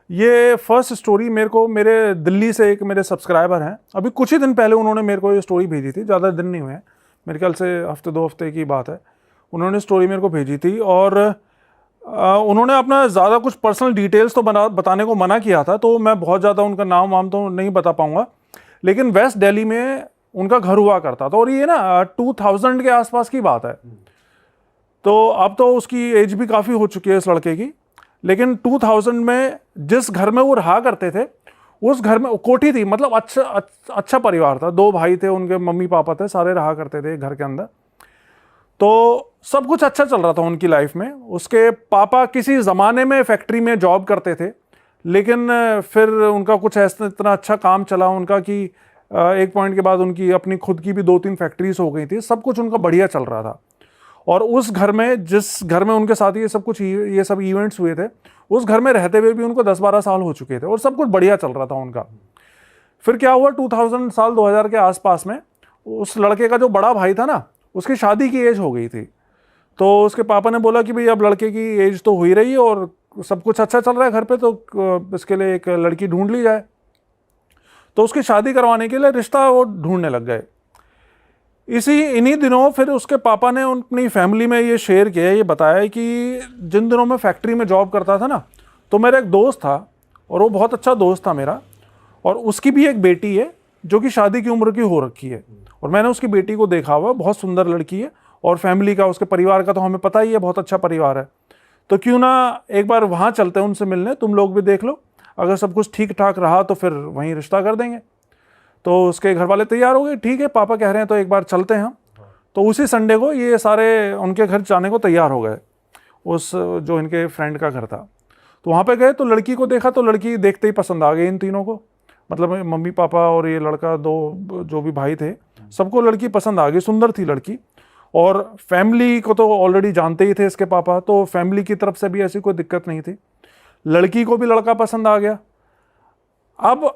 ये first story मेरे को मेरे दिल्ली से एक मेरे सब्सक्राइबर हैं, अभी कुछ ही दिन पहले उन्होंने मेरे को ये स्टोरी भेजी थी, ज़्यादा दिन नहीं हुए हैं, मेरे ख्याल से हफ्ते 2 हफ्ते की बात है। उन्होंने स्टोरी मेरे को भेजी थी और उन्होंने अपना ज़्यादा कुछ पर्सनल डिटेल्स तो बताने को मना किया था, तो मैं बहुत ज़्यादा उनका नाम वाम तो नहीं बता पाऊँगा, लेकिन वेस्ट दिल्ली में उनका घर हुआ करता था और ये ना 2000 के आसपास की बात है। तो अब तो उसकी एज भी काफ़ी हो चुकी है इस लड़के की, लेकिन 2000 में जिस घर में वो रहा करते थे, उस घर में कोठी थी, मतलब अच्छा परिवार था, 2 भाई थे, उनके मम्मी पापा थे, सारे रहा करते थे घर के अंदर। तो सब कुछ अच्छा चल रहा था उनकी लाइफ में। उसके पापा किसी ज़माने में फैक्ट्री में जॉब करते थे, लेकिन फिर उनका कुछ ऐसा इतना अच्छा काम चला उनका कि एक पॉइंट के बाद उनकी अपनी खुद की भी 2-3 फैक्ट्रीज हो गई थी, सब कुछ उनका बढ़िया चल रहा था। और उस घर में, जिस घर में उनके साथ ये सब इवेंट्स हुए थे, उस घर में रहते हुए भी उनको 10-12 साल हो चुके थे और सब कुछ बढ़िया चल रहा था उनका। फिर क्या हुआ, 2000 के आसपास में उस लड़के का जो बड़ा भाई था ना, उसकी शादी की एज हो गई थी। तो उसके पापा ने बोला कि भाई अब लड़के की एज तो हो ही रही है और सब कुछ अच्छा चल रहा है घर पे, तो इसके लिए एक लड़की ढूंढ ली जाए। तो उसकी शादी करवाने के लिए रिश्ता वो ढूंढने लग गए। इन्हीं दिनों फिर उसके पापा ने अपनी फैमिली में ये शेयर किया, ये बताया कि जिन दिनों मैं फैक्ट्री में जॉब करता था ना, तो मेरा एक दोस्त था और वो बहुत अच्छा दोस्त था मेरा, और उसकी भी एक बेटी है जो कि शादी की उम्र की हो रखी है, और मैंने उसकी बेटी को देखा हुआ, बहुत सुंदर लड़की है, और फैमिली का, उसके परिवार का तो हमें पता ही है, बहुत अच्छा परिवार है। तो क्यों ना एक बार वहाँ चलते हैं उनसे मिलने, तुम लोग भी देख लो, अगर सब कुछ ठीक ठाक रहा तो फिर वहीं रिश्ता कर देंगे। तो उसके घर वाले तैयार हो गए, ठीक है पापा कह रहे हैं तो एक बार चलते हैं हम। तो उसी संडे को ये सारे उनके घर जाने को तैयार हो गए, उस जो इनके फ्रेंड का घर था। तो वहाँ पे गए तो लड़की को देखा, तो लड़की देखते ही पसंद आ गई इन तीनों को, मतलब मम्मी पापा और ये लड़का, 2 जो भी भाई थे, सबको लड़की पसंद आ गई, सुंदर थी लड़की। और फैमिली को तो ऑलरेडी जानते ही थे इसके पापा, तो फैमिली की तरफ से भी ऐसी कोई दिक्कत नहीं थी, लड़की को भी लड़का पसंद आ गया। अब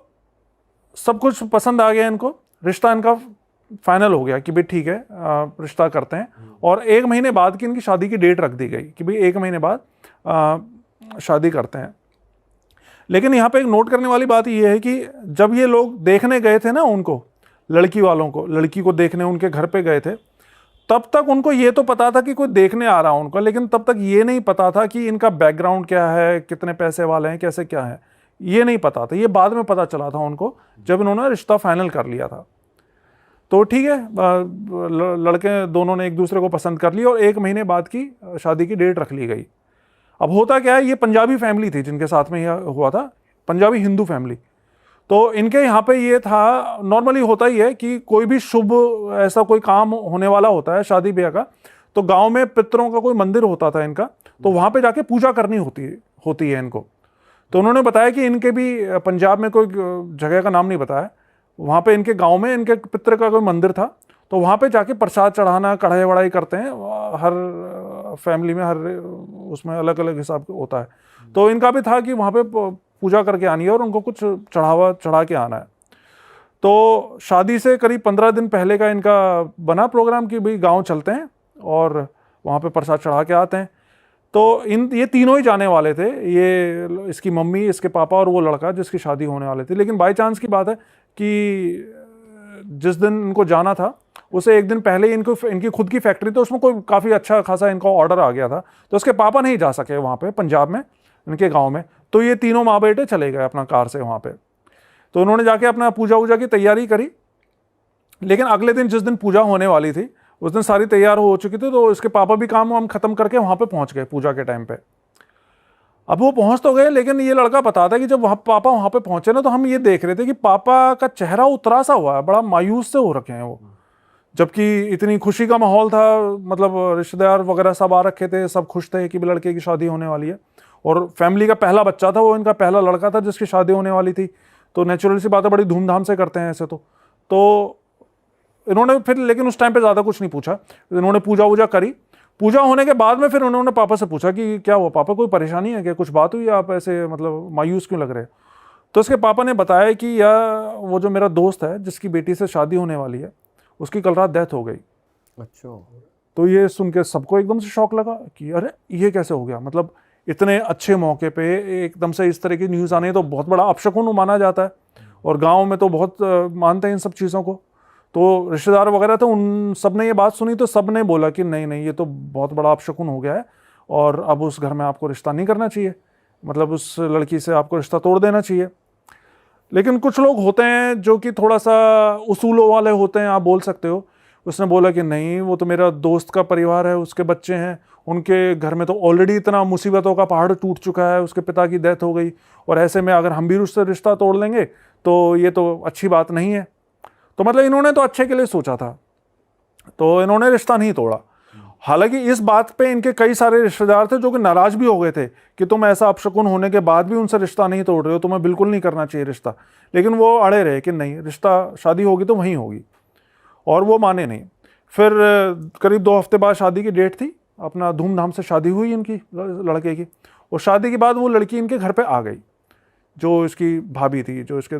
सब कुछ पसंद आ गया इनको, रिश्ता इनका फाइनल हो गया कि भाई ठीक है रिश्ता करते हैं। और 1 महीने बाद की इनकी शादी की डेट रख दी गई कि भाई 1 महीने बाद शादी करते हैं। लेकिन यहाँ पे एक नोट करने वाली बात यह है कि जब ये लोग देखने गए थे ना उनको, लड़की वालों को, लड़की को देखने उनके घर पे गए थे, तब तक उनको ये तो पता था कि कोई देखने आ रहा है उनको, लेकिन तब तक ये नहीं पता था कि इनका बैकग्राउंड क्या है, कितने पैसे वाले हैं, कैसे क्या है, ये नहीं पता था। ये बाद में पता चला था उनको जब इन्होंने रिश्ता फाइनल कर लिया था। तो ठीक है, लड़के दोनों ने एक दूसरे को पसंद कर लिया और 1 महीने बाद की शादी की डेट रख ली गई। अब होता क्या है, ये पंजाबी फैमिली थी जिनके साथ में यह हुआ था, पंजाबी हिंदू फैमिली। तो इनके यहाँ पे ये था, नॉर्मली होता ही है कि कोई भी शुभ ऐसा कोई काम होने वाला होता है शादी ब्याह का, तो गांव में पितरों का कोई मंदिर होता था इनका, तो वहाँ पे जाके पूजा करनी होती है इनको। तो उन्होंने बताया कि इनके भी पंजाब में कोई जगह का नाम नहीं बताया, वहाँ पे इनके गांव में इनके पितर का कोई मंदिर था, तो वहाँ पे जाके प्रसाद चढ़ाना, कढ़ाई वढ़ाई करते हैं, हर फैमिली में हर उसमें अलग अलग हिसाब होता है। तो इनका भी था कि वहाँ पे पूजा करके आनी है और उनको कुछ चढ़ा के आना है। तो शादी से करीब 15 दिन पहले का इनका बना प्रोग्राम कि भाई गाँव चलते हैं और वहाँ पे प्रसाद चढ़ा के आते हैं। तो ये तीनों ही जाने वाले थे, ये इसकी मम्मी, इसके पापा और वो लड़का जिसकी शादी होने वाले थे। लेकिन बाई चांस की बात है कि जिस दिन इनको जाना था उसे 1 दिन पहले ही इनकी खुद की फैक्ट्री, तो उसमें कोई काफ़ी अच्छा खासा इनका ऑर्डर आ गया था, तो उसके पापा नहीं जा सके वहाँ पे पंजाब में इनके गाँव में। तो ये तीनों माँ बेटे चले गए अपना कार से वहाँ पे। तो उन्होंने जाके अपना पूजा वूजा की तैयारी करी, लेकिन अगले दिन जिस दिन पूजा होने वाली थी उस दिन सारी तैयार हो चुकी थी, तो इसके पापा भी काम वाम खत्म करके वहाँ पे पहुँच गए पूजा के टाइम पे। अब वो पहुँच तो गए, लेकिन ये लड़का बताता है कि जब पापा वहाँ पे पहुँचे ना, तो हम ये देख रहे थे कि पापा का चेहरा उतरा सा हुआ है, बड़ा मायूस से हो रखे हैं वो, जबकि इतनी खुशी का माहौल था, मतलब रिश्तेदार वगैरह सब आ रखे थे, सब खुश थे कि लड़के की शादी होने वाली है, और फैमिली का पहला बच्चा था वो, इनका पहला लड़का था जिसकी शादी होने वाली थी। तो नेचुरल सी बात है, बड़ी धूमधाम से करते हैं ऐसे। तो इन्होंने फिर, लेकिन उस टाइम पे ज़्यादा कुछ नहीं पूछा, इन्होंने पूजा वूजा करी। पूजा होने के बाद में फिर उन्होंने पापा से पूछा कि क्या हुआ पापा, कोई परेशानी है क्या, कुछ बात हुई, आप ऐसे मतलब मायूस क्यों लग रहे हैं। तो उसके पापा ने बताया कि यार वो जो मेरा दोस्त है जिसकी बेटी से शादी होने वाली है, उसकी कल रात डेथ हो गई। अच्छा। तो ये सुन के सबको एकदम से शौक लगा कि अरे ये कैसे हो गया, मतलब इतने अच्छे मौके पे एकदम से इस तरह की न्यूज़ आने तो बहुत बड़ा अपशकुन माना जाता है, और गांव में तो बहुत मानते हैं इन सब चीज़ों को। तो रिश्तेदार वगैरह तो उन सब ने ये बात सुनी तो सब ने बोला कि नहीं नहीं, ये तो बहुत बड़ा अपशकुन हो गया है और अब उस घर में आपको रिश्ता नहीं करना चाहिए, मतलब उस लड़की से आपको रिश्ता तोड़ देना चाहिए। लेकिन कुछ लोग होते हैं जो कि थोड़ा सा उसूलों वाले होते हैं, आप बोल सकते हो। उसने बोला कि नहीं, वो तो मेरा दोस्त का परिवार है, उसके बच्चे हैं, उनके घर में तो ऑलरेडी इतना मुसीबतों का पहाड़ टूट चुका है, उसके पिता की डेथ हो गई, और ऐसे में अगर हम भी उससे रिश्ता तोड़ लेंगे तो ये तो अच्छी बात नहीं है। तो मतलब इन्होंने तो अच्छे के लिए सोचा था, तो इन्होंने रिश्ता नहीं तोड़ा। हालांकि इस बात पे इनके कई सारे रिश्तेदार थे जो कि नाराज भी हो गए थे कि तुम ऐसा अपशकुन होने के बाद भी उनसे रिश्ता नहीं तोड़ रहे हो, तुम्हें बिल्कुल नहीं करना चाहिए रिश्ता। लेकिन वो अड़े रहे कि नहीं, रिश्ता शादी होगी तो वहीं होगी, और वो माने नहीं। फिर करीब 2 हफ्ते बाद शादी की डेट थी, अपना धूमधाम से शादी हुई इनकी लड़के की, और शादी के बाद वो लड़की इनके घर पे आ गई, जो इसकी भाभी थी, जो इसके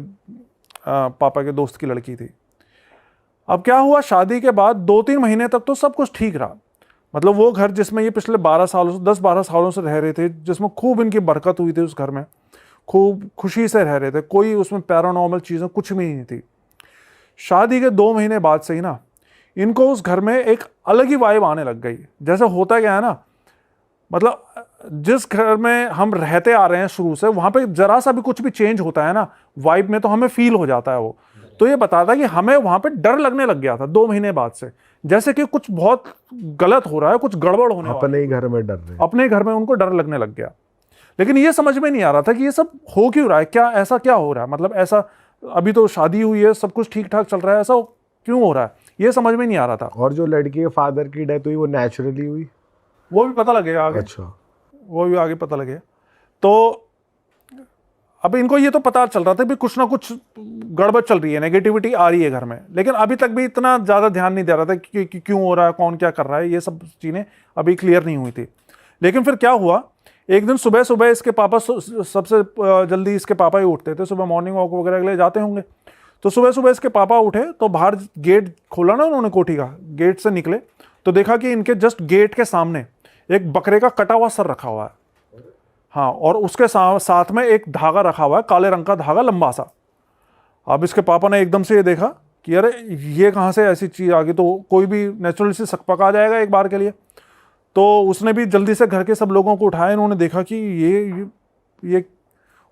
पापा के दोस्त की लड़की थी। अब क्या हुआ, शादी के बाद 2-3 महीने तक तो सब कुछ ठीक रहा। मतलब वो घर जिसमें ये पिछले 10-12 सालों से रह रहे थे, जिसमें खूब इनकी बरकत हुई थी, उस घर में खूब खुशी से रह रहे थे, कोई उसमें पैरानॉर्मल चीज़ें कुछ भी नहीं थी। शादी के 2 महीने बाद से ही ना इनको उस घर में एक अलग ही वाइब आने लग गई। जैसे होता क्या है ना, मतलब जिस घर में हम रहते आ रहे हैं शुरू से, वहां पे जरा सा भी कुछ भी चेंज होता है ना वाइब में, तो हमें फील हो जाता है वो। तो ये बताता है कि हमें वहां पे डर लगने लग गया था 2 महीने बाद से, जैसे कि कुछ बहुत गलत हो रहा है, कुछ गड़बड़ होने वाला है। अपने ही घर में डर रहे, अपने घर में उनको डर लगने लग गया। लेकिन ये समझ में नहीं आ रहा था कि ये सब हो क्यों रहा है, क्या ऐसा क्या हो रहा है, मतलब ऐसा अभी तो शादी हुई है, सब कुछ ठीक ठाक चल रहा है, ऐसा क्यों हो रहा है, ये समझ में नहीं आ रहा था। और जो लड़की के फादर की डेथ हुई वो नेचुरली हुई, वो भी पता लगेगा आगे। अच्छा, वो भी आगे पता लगेगा। तो अब इनको ये तो पता चल रहा था भी कुछ ना कुछ गड़बड़ चल रही है, नेगेटिविटी आ रही है घर में, लेकिन अभी तक भी इतना ज़्यादा ध्यान नहीं दे रहा था कि क्यों हो रहा है, कौन क्या कर रहा है, ये सब चीज़ें अभी क्लियर नहीं हुई थी। लेकिन फिर क्या हुआ, एक दिन सुबह सुबह इसके पापा, सबसे जल्दी इसके पापा ही उठते थे, सुबह मॉर्निंग वॉक वगैरह के लिए जाते होंगे। तो सुबह सुबह इसके पापा उठे तो बाहर गेट खोला ना उन्होंने कोठी का, गेट से निकले तो देखा कि इनके जस्ट गेट के सामने एक बकरे का कटा हुआ सर रखा हुआ है। हाँ, और उसके साथ में एक धागा रखा हुआ है, काले रंग का धागा लंबा सा। अब इसके पापा ने एकदम से ये देखा कि अरे ये कहाँ से ऐसी चीज़ आ गई, तो कोई भी नेचुरली से सकपका जाएगा एक बार के लिए। तो उसने भी जल्दी से घर के सब लोगों को उठाया, इन्होंने देखा कि ये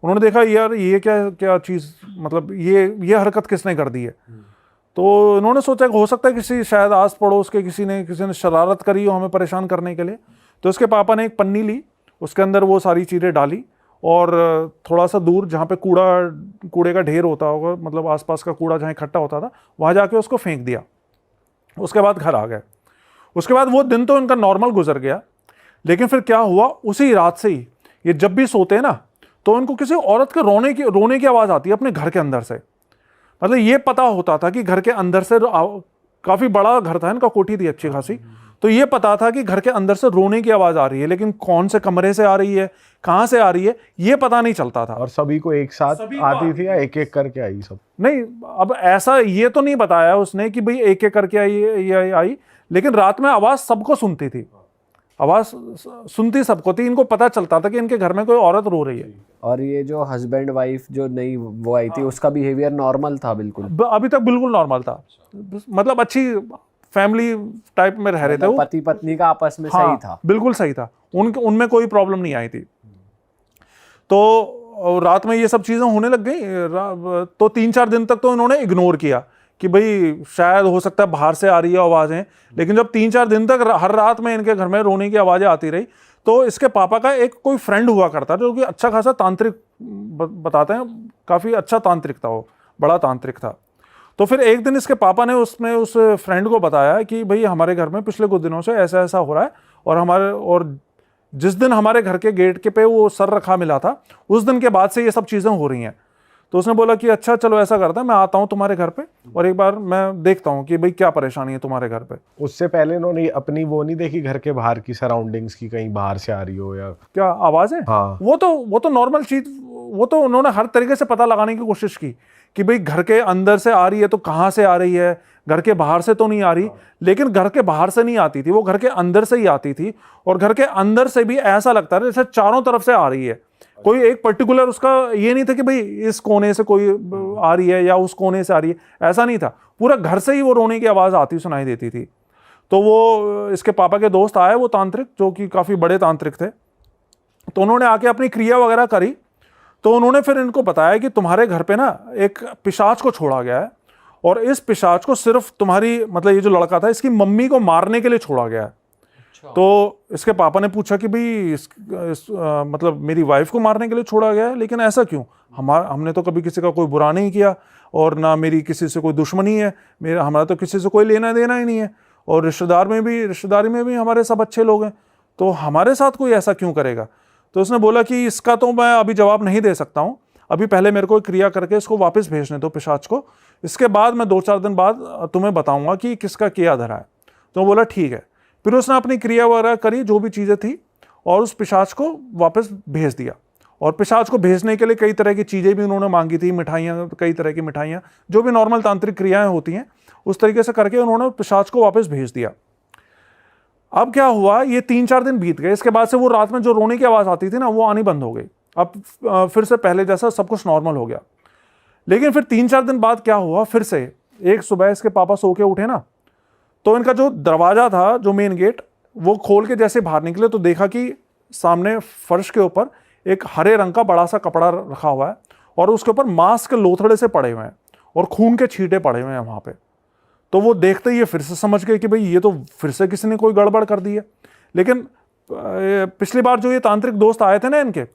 उन्होंने देखा यार ये क्या क्या चीज़, मतलब ये हरकत किसने कर दी है। तो इन्होंने सोचा कि हो सकता है किसी शायद आस पड़ोस के किसी ने शरारत करी हो हमें परेशान करने के लिए। तो इसके पापा ने एक पन्नी ली, उसके अंदर वो सारी चीज़ें डाली, और थोड़ा सा दूर जहाँ पे कूड़े का ढेर होता होगा, मतलब आसपास का कूड़ा जहाँ इकट्ठा होता था, वहाँ जाके उसको फेंक दिया। उसके बाद घर आ गए। उसके बाद वो दिन तो इनका नॉर्मल गुजर गया। लेकिन फिर क्या हुआ, उसी रात से ही ये जब भी सोते हैं ना तो इनको किसी औरत के रोने की आवाज़ आती है अपने घर के अंदर से। मतलब ये पता होता था कि घर के अंदर से, काफ़ी बड़ा घर था इनका, कोठी थी अच्छी खासी, तो ये पता था कि घर के अंदर से रोने की आवाज़ आ रही है, लेकिन कौन से कमरे से आ रही है, कहाँ से आ रही है, ये पता नहीं चलता था। और सभी को एक साथ आती थी या एक एक करके आई सब? नहीं, अब ऐसा ये तो नहीं बताया उसने कि भाई एक एक करके आई, लेकिन रात में आवाज़ सबको सुनती थी, आवाज़ सुनती सबको थी। इनको पता चलता था कि इनके घर में कोई औरत रो रही है। और ये जो हस्बैंड वाइफ जो नई वो आई थी, उसका बिहेवियर नॉर्मल था बिल्कुल? अभी तक बिल्कुल नॉर्मल था, मतलब अच्छी फैमिली टाइप में रह रहे थे वो, पति पत्नी का आपस में सही था, बिल्कुल सही था, उनमें कोई प्रॉब्लम नहीं आई थी। तो रात में ये सब चीज़ें होने लग गई। तो 3-4 दिन तक तो इन्होंने इग्नोर किया कि भाई शायद हो सकता है बाहर से आ रही है आवाज़ें। लेकिन जब 3-4 दिन तक हर रात में इनके घर में रोने की आवाज़ें आती रही, तो इसके पापा का एक कोई फ्रेंड हुआ करता जो कि अच्छा खासा तांत्रिक, बताते हैं काफ़ी अच्छा तांत्रिक था, वो बड़ा तांत्रिक था। तो फिर एक दिन इसके पापा ने उस फ्रेंड को बताया कि भाई हमारे घर में पिछले कुछ दिनों से ऐसा ऐसा हो रहा है, और जिस दिन हमारे घर के गेट के पे वो सर रखा मिला था, उस दिन के बाद से ये सब चीज़ें हो रही हैं। तो उसने बोला कि अच्छा चलो ऐसा करता है, मैं आता हूँ तुम्हारे घर पे और एक बार मैं देखता हूँ कि भाई क्या परेशानी है तुम्हारे घर पे। उससे पहले इन्होंने अपनी वो नहीं देखी घर के बाहर की सराउंडिंग्स की, कहीं बाहर से आ रही हो या क्या आवाज़ है? हाँ, वो तो नॉर्मल चीज़, वो तो उन्होंने हर तरीके से पता लगाने की कोशिश की कि भाई घर के अंदर से आ रही है तो कहाँ से आ रही है, घर के बाहर से तो नहीं आ रही, लेकिन घर के बाहर से नहीं आती थी, वो घर के अंदर से ही आती थी। और घर के अंदर से भी ऐसा लगता था जैसे चारों तरफ से आ रही है, कोई एक पर्टिकुलर उसका ये नहीं था कि भाई इस कोने से कोई आ रही है या उस कोने से आ रही है, ऐसा नहीं था, पूरा घर से ही वो रोने की आवाज आती सुनाई देती थी। तो वो इसके पापा के दोस्त आए, वो तांत्रिक, जो कि काफी बड़े तांत्रिक थे, तो उन्होंने आके अपनी क्रिया वगैरह करी। तो उन्होंने फिर इनको बताया कि तुम्हारे घर पे ना एक पिशाच को छोड़ा गया है, और इस पिशाच को सिर्फ तुम्हारी, मतलब ये जो लड़का था, इसकी मम्मी को मारने के लिए छोड़ा गया है। तो इसके पापा ने पूछा कि भाई मतलब मेरी वाइफ को मारने के लिए छोड़ा गया है, लेकिन ऐसा क्यों? हमने तो कभी किसी का कोई बुरा नहीं किया, और ना मेरी किसी से कोई दुश्मनी है, हमारा तो किसी से कोई लेना देना ही नहीं है, और रिश्तेदारी में भी हमारे सब अच्छे लोग हैं, तो हमारे साथ कोई ऐसा क्यों करेगा? तो उसने बोला कि इसका तो मैं अभी जवाब नहीं दे सकता हूँ, अभी पहले मेरे को एक क्रिया करके इसको वापस भेजने दो पिशाच को, इसके बाद मैं 2-4 दिन बाद तुम्हें बताऊंगा कि किसका क्या धरा है। तो बोला ठीक है। फिर उसने अपनी क्रिया वगैरह करी, जो भी चीज़ें थी, और उस पिशाच को वापस भेज दिया। और पिशाच को भेजने के लिए कई तरह की चीज़ें भी उन्होंने मांगी थी, मिठाइयाँ, कई तरह की मिठाइयाँ, जो भी नॉर्मल तांत्रिक क्रियाएं होती हैं, उस तरीके से करके उन्होंने पिशाच को वापस भेज दिया। अब क्या हुआ, ये 3-4 दिन बीत गए, इसके बाद से वो रात में जो रोने की आवाज़ आती थी ना, वो आनी बंद हो गई। अब फिर से पहले जैसा सब कुछ नॉर्मल हो गया। लेकिन फिर 3-4 दिन बाद क्या हुआ, फिर से एक सुबह इसके पापा सो के उठे ना, तो इनका जो दरवाजा था, जो मेन गेट, वो खोल के जैसे बाहर निकले तो देखा कि सामने फर्श के ऊपर एक हरे रंग का बड़ा सा कपड़ा रखा हुआ है, और उसके ऊपर मांस के लोथड़े से पड़े हुए हैं, और खून के छींटे पड़े हुए हैं वहां पे। तो वो देखते ही ये फिर से समझ गए कि भाई ये तो फिर से किसी ने कोई गड़बड़ कर दी है। लेकिन पिछली बार जो ये तांत्रिक दोस्त आए थे ना इनके,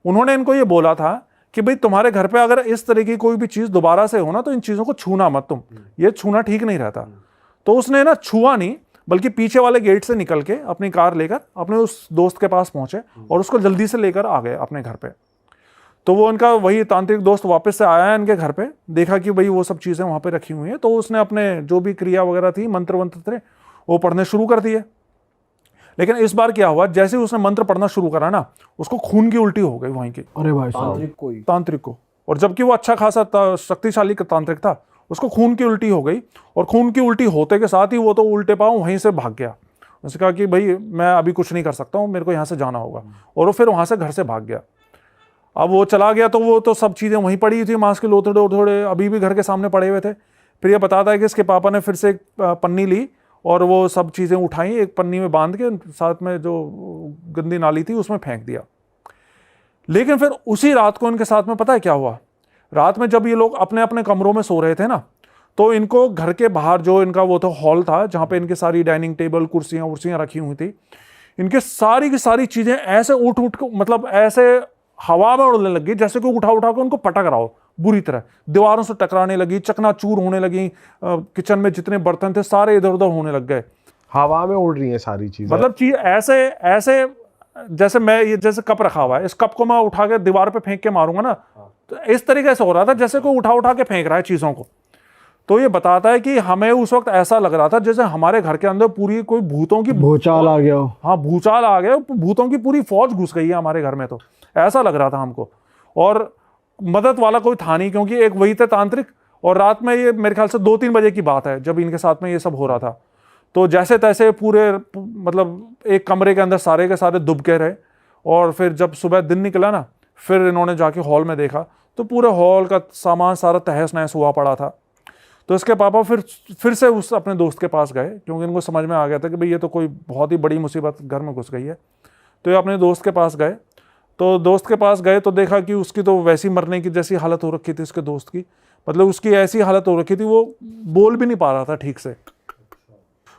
उन्होंने इनको ये बोला था कि भाई तुम्हारे घर पे अगर इस तरह की कोई भी चीज दोबारा से हो ना, तो इन चीजों को छूना मत तुम, ये छूना ठीक नहीं रहता। तो उसने ना छुआ नहीं, बल्कि पीछे वाले गेट से निकल के अपनी कार लेकर अपने उस दोस्त के पास पहुंचे, और उसको जल्दी से लेकर आ गए अपने घर पे। तो वो इनका वही तांत्रिक दोस्त वापस से आया इनके घर पे, देखा कि भाई वो सब चीज़ें वहाँ पे रखी हुई हैं, तो उसने अपने जो भी क्रिया वगैरह थी, मंत्र वंत्र थे, वो पढ़ने शुरू कर दिए। लेकिन इस बार क्या हुआ, जैसे ही उसने मंत्र पढ़ना शुरू करा ना, उसको खून की उल्टी हो गई वहीं की, अरे भाई तांत्रिक को। और जबकि वो अच्छा खासा शक्तिशाली तांत्रिक था, उसको खून की उल्टी हो गई, और खून की उल्टी होते के साथ ही वो तो उल्टे पाँव वहीं से भाग गया। उसने कहा कि भाई मैं अभी कुछ नहीं कर सकता हूँ, मेरे को यहाँ से जाना होगा, और वो फिर वहाँ से घर से भाग गया। अब वो चला गया तो वो तो सब चीज़ें वहीं पड़ी हुई थी, मांस के लोथड़े उथड़े अभी भी घर के सामने पड़े हुए थे। फिर ये बताता है कि इसके पापा ने फिर से एक पन्नी ली, और वो सब चीज़ें उठाई, एक पन्नी में बांध के साथ में जो गंदी नाली थी उसमें फेंक दिया। लेकिन फिर उसी रात को इनके साथ में पता है क्या हुआ, रात में जब ये लोग अपने अपने कमरों में सो रहे थे ना, तो इनको घर के बाहर जो इनका वो तो हॉल था, जहाँ पे इनकी सारी डाइनिंग टेबल कुर्सियाँ उर्सियाँ रखी हुई थी, इनके सारी की सारी चीज़ें ऐसे उठ मतलब ऐसे हवा में उड़ने लगी जैसे कोई उठा उठा के उनको पटक रहा हो बुरी तरह, दीवारों से टकराने लगी, चकनाचूर होने लगी, किचन में जितने बर्तन थे सारे इधर उधर होने लग गए, हवा में उड़ रही है सारी चीजें। मतलब चीज ऐसे ऐसे जैसे मैं ये जैसे कप रखा हुआ है, इस कप को मैं उठा के दीवार पे फेंक के मारूंगा ना, तो इस तरीके से हो रहा था जैसे कोई उठा उठा के फेंक रहा है चीजों को। तो ये बताता है कि हमें उस वक्त ऐसा लग रहा था जैसे हमारे घर के अंदर पूरी कोई भूतों की भूचाल आ गया हो। हाँ, भूचाल आ गया, भूतों की पूरी फौज घुस गई है हमारे घर में, तो ऐसा लग रहा था हमको। और मदद वाला कोई था नहीं, क्योंकि एक वही थे तांत्रिक, और रात में ये मेरे ख्याल से 2-3 बजे की बात है जब इनके साथ में ये सब हो रहा था। तो जैसे तैसे पूरे मतलब एक कमरे के अंदर सारे के सारे दुब के रहे, और फिर जब सुबह दिन निकला ना, फिर इन्होंने जाके हॉल में देखा तो पूरे हॉल का सामान सारा तहस नहस हुआ पड़ा था। तो इसके पापा फिर से उस अपने दोस्त के पास गए, क्योंकि इनको समझ में आ गया था कि भाई ये तो कोई बहुत ही बड़ी मुसीबत घर में घुस गई है। तो ये अपने दोस्त के पास गए, तो दोस्त के पास गए तो देखा कि उसकी तो वैसी मरने की जैसी हालत हो रखी थी उसके दोस्त की, मतलब उसकी ऐसी हालत हो रखी थी वो बोल भी नहीं पा रहा था ठीक से।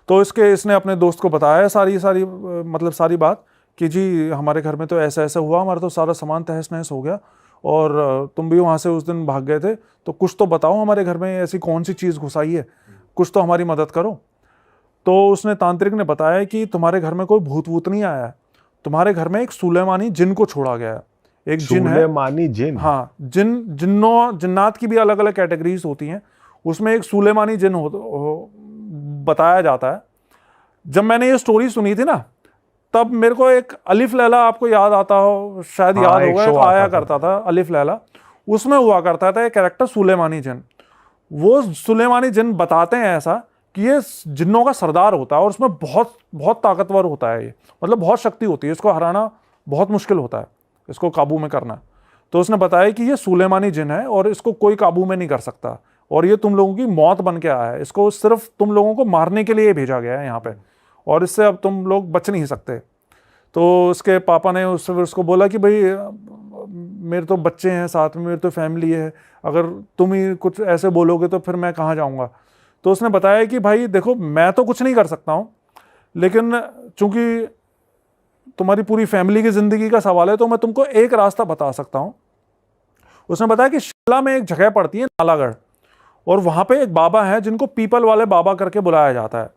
तो इसने अपने दोस्त को बताया सारी बात कि जी हमारे घर में तो ऐसा ऐसा हुआ, हमारा तो सारा सामान तहस नहस हो गया, और तुम भी वहाँ से उस दिन भाग गए थे, तो कुछ तो बताओ हमारे घर में ऐसी कौन सी चीज़ घुसाई है, कुछ तो हमारी मदद करो। तो उसने तांत्रिक ने बताया कि तुम्हारे घर में कोई भूत वूत नहीं आया है, तुम्हारे घर में एक सुलेमानी जिन को छोड़ा गया है। एक जिन है, सुलेमानी जिन, हाँ, जिन्नात की भी अलग अलग कैटेगरीज होती हैं, उसमें एक सुलेमानी जिन बताया जाता है। जब मैंने ये स्टोरी सुनी थी ना, तब मेरे को एक अलिफ लैला, आपको याद आता हो शायद, याद होगा, तो आया करता था अलिफ लैला, उसमें हुआ करता था एक कैरेक्टर सुलेमानी जिन। वो सुलेमानी जिन बताते हैं ऐसा कि ये जिन्नों का सरदार होता है और उसमें बहुत बहुत ताकतवर होता है ये, मतलब बहुत शक्ति होती है, इसको हराना बहुत मुश्किल होता है, इसको काबू में करना। तो उसने बताया कि ये सुलेमानी जिन है और इसको कोई काबू में नहीं कर सकता और ये तुम लोगों की मौत बन के आया है, इसको सिर्फ तुम लोगों को मारने के लिए भेजा गया है यहाँ पे और इससे अब तुम लोग बच नहीं सकते। तो उसके पापा ने उसको बोला कि भाई मेरे तो बच्चे हैं साथ में, मेरी तो फैमिली है, अगर तुम ही कुछ ऐसे बोलोगे तो फिर मैं कहाँ जाऊँगा। तो उसने बताया कि भाई देखो मैं तो कुछ नहीं कर सकता हूँ, लेकिन चूंकि तुम्हारी पूरी फैमिली की ज़िंदगी का सवाल है तो मैं तुमको एक रास्ता बता सकता हूँ। उसने बताया कि शिमला में एक जगह पड़ती है नालागढ़, और वहाँ पे एक बाबा है जिनको पीपल वाले बाबा करके बुलाया जाता है।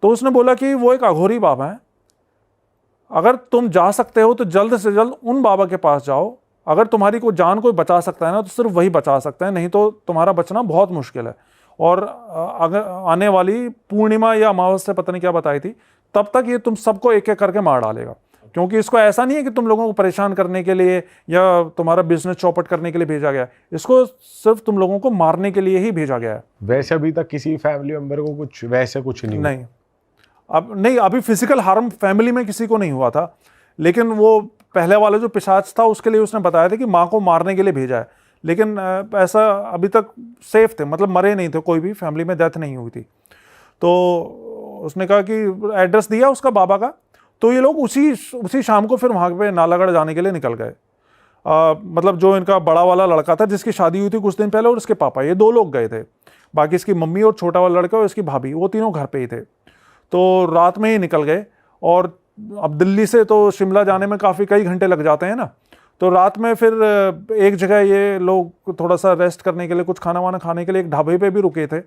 तो उसने बोला कि वो एक अघोरी बाबा है, अगर तुम जा सकते हो तो जल्द से जल्द उन बाबा के पास जाओ, अगर तुम्हारी कोई जान कोई बचा सकता है ना तो सिर्फ वही बचा सकता है, नहीं तो तुम्हारा बचना बहुत मुश्किल है। और अगर आने वाली पूर्णिमा या अमावस्या पता नहीं क्या बताई थी, तब तक ये तुम सबको एक एक करके मार डालेगा, क्योंकि इसको ऐसा नहीं है कि तुम लोगों को परेशान करने के लिए या तुम्हारा बिजनेस चौपट करने के लिए भेजा गया है, इसको सिर्फ तुम लोगों को मारने के लिए ही भेजा गया है। वैसे अभी तक किसी फैमिली मेंबर को कुछ वैसे कुछ नहीं हुआ? नहीं, अब नहीं, अभी फिजिकल हार्म फैमिली में किसी को नहीं हुआ था, लेकिन वो पहले वाला जो पिशाच था उसके लिए उसने बताया था कि माँ को मारने के लिए भेजा है, लेकिन ऐसा अभी तक सेफ थे, मतलब मरे नहीं थे, कोई भी फैमिली में डेथ नहीं हुई थी। तो उसने कहा कि एड्रेस दिया उसका बाबा का, तो ये लोग उसी शाम को फिर वहाँ पे नालागढ़ जाने के लिए निकल गए। मतलब जो इनका बड़ा वाला लड़का था जिसकी शादी हुई थी कुछ दिन पहले, और उसके पापा, ये 2 लोग गए थे, बाकी इसकी मम्मी और छोटा वाला लड़का और इसकी भाभी, वो तीनों घर पे ही थे। तो रात में ही निकल गए, और अब दिल्ली से तो शिमला जाने में कई घंटे लग जाते हैं ना, तो रात में फिर एक जगह ये लोग थोड़ा सा रेस्ट करने के लिए, कुछ खाना वाना खाने के लिए एक ढाबे पे भी रुके थे।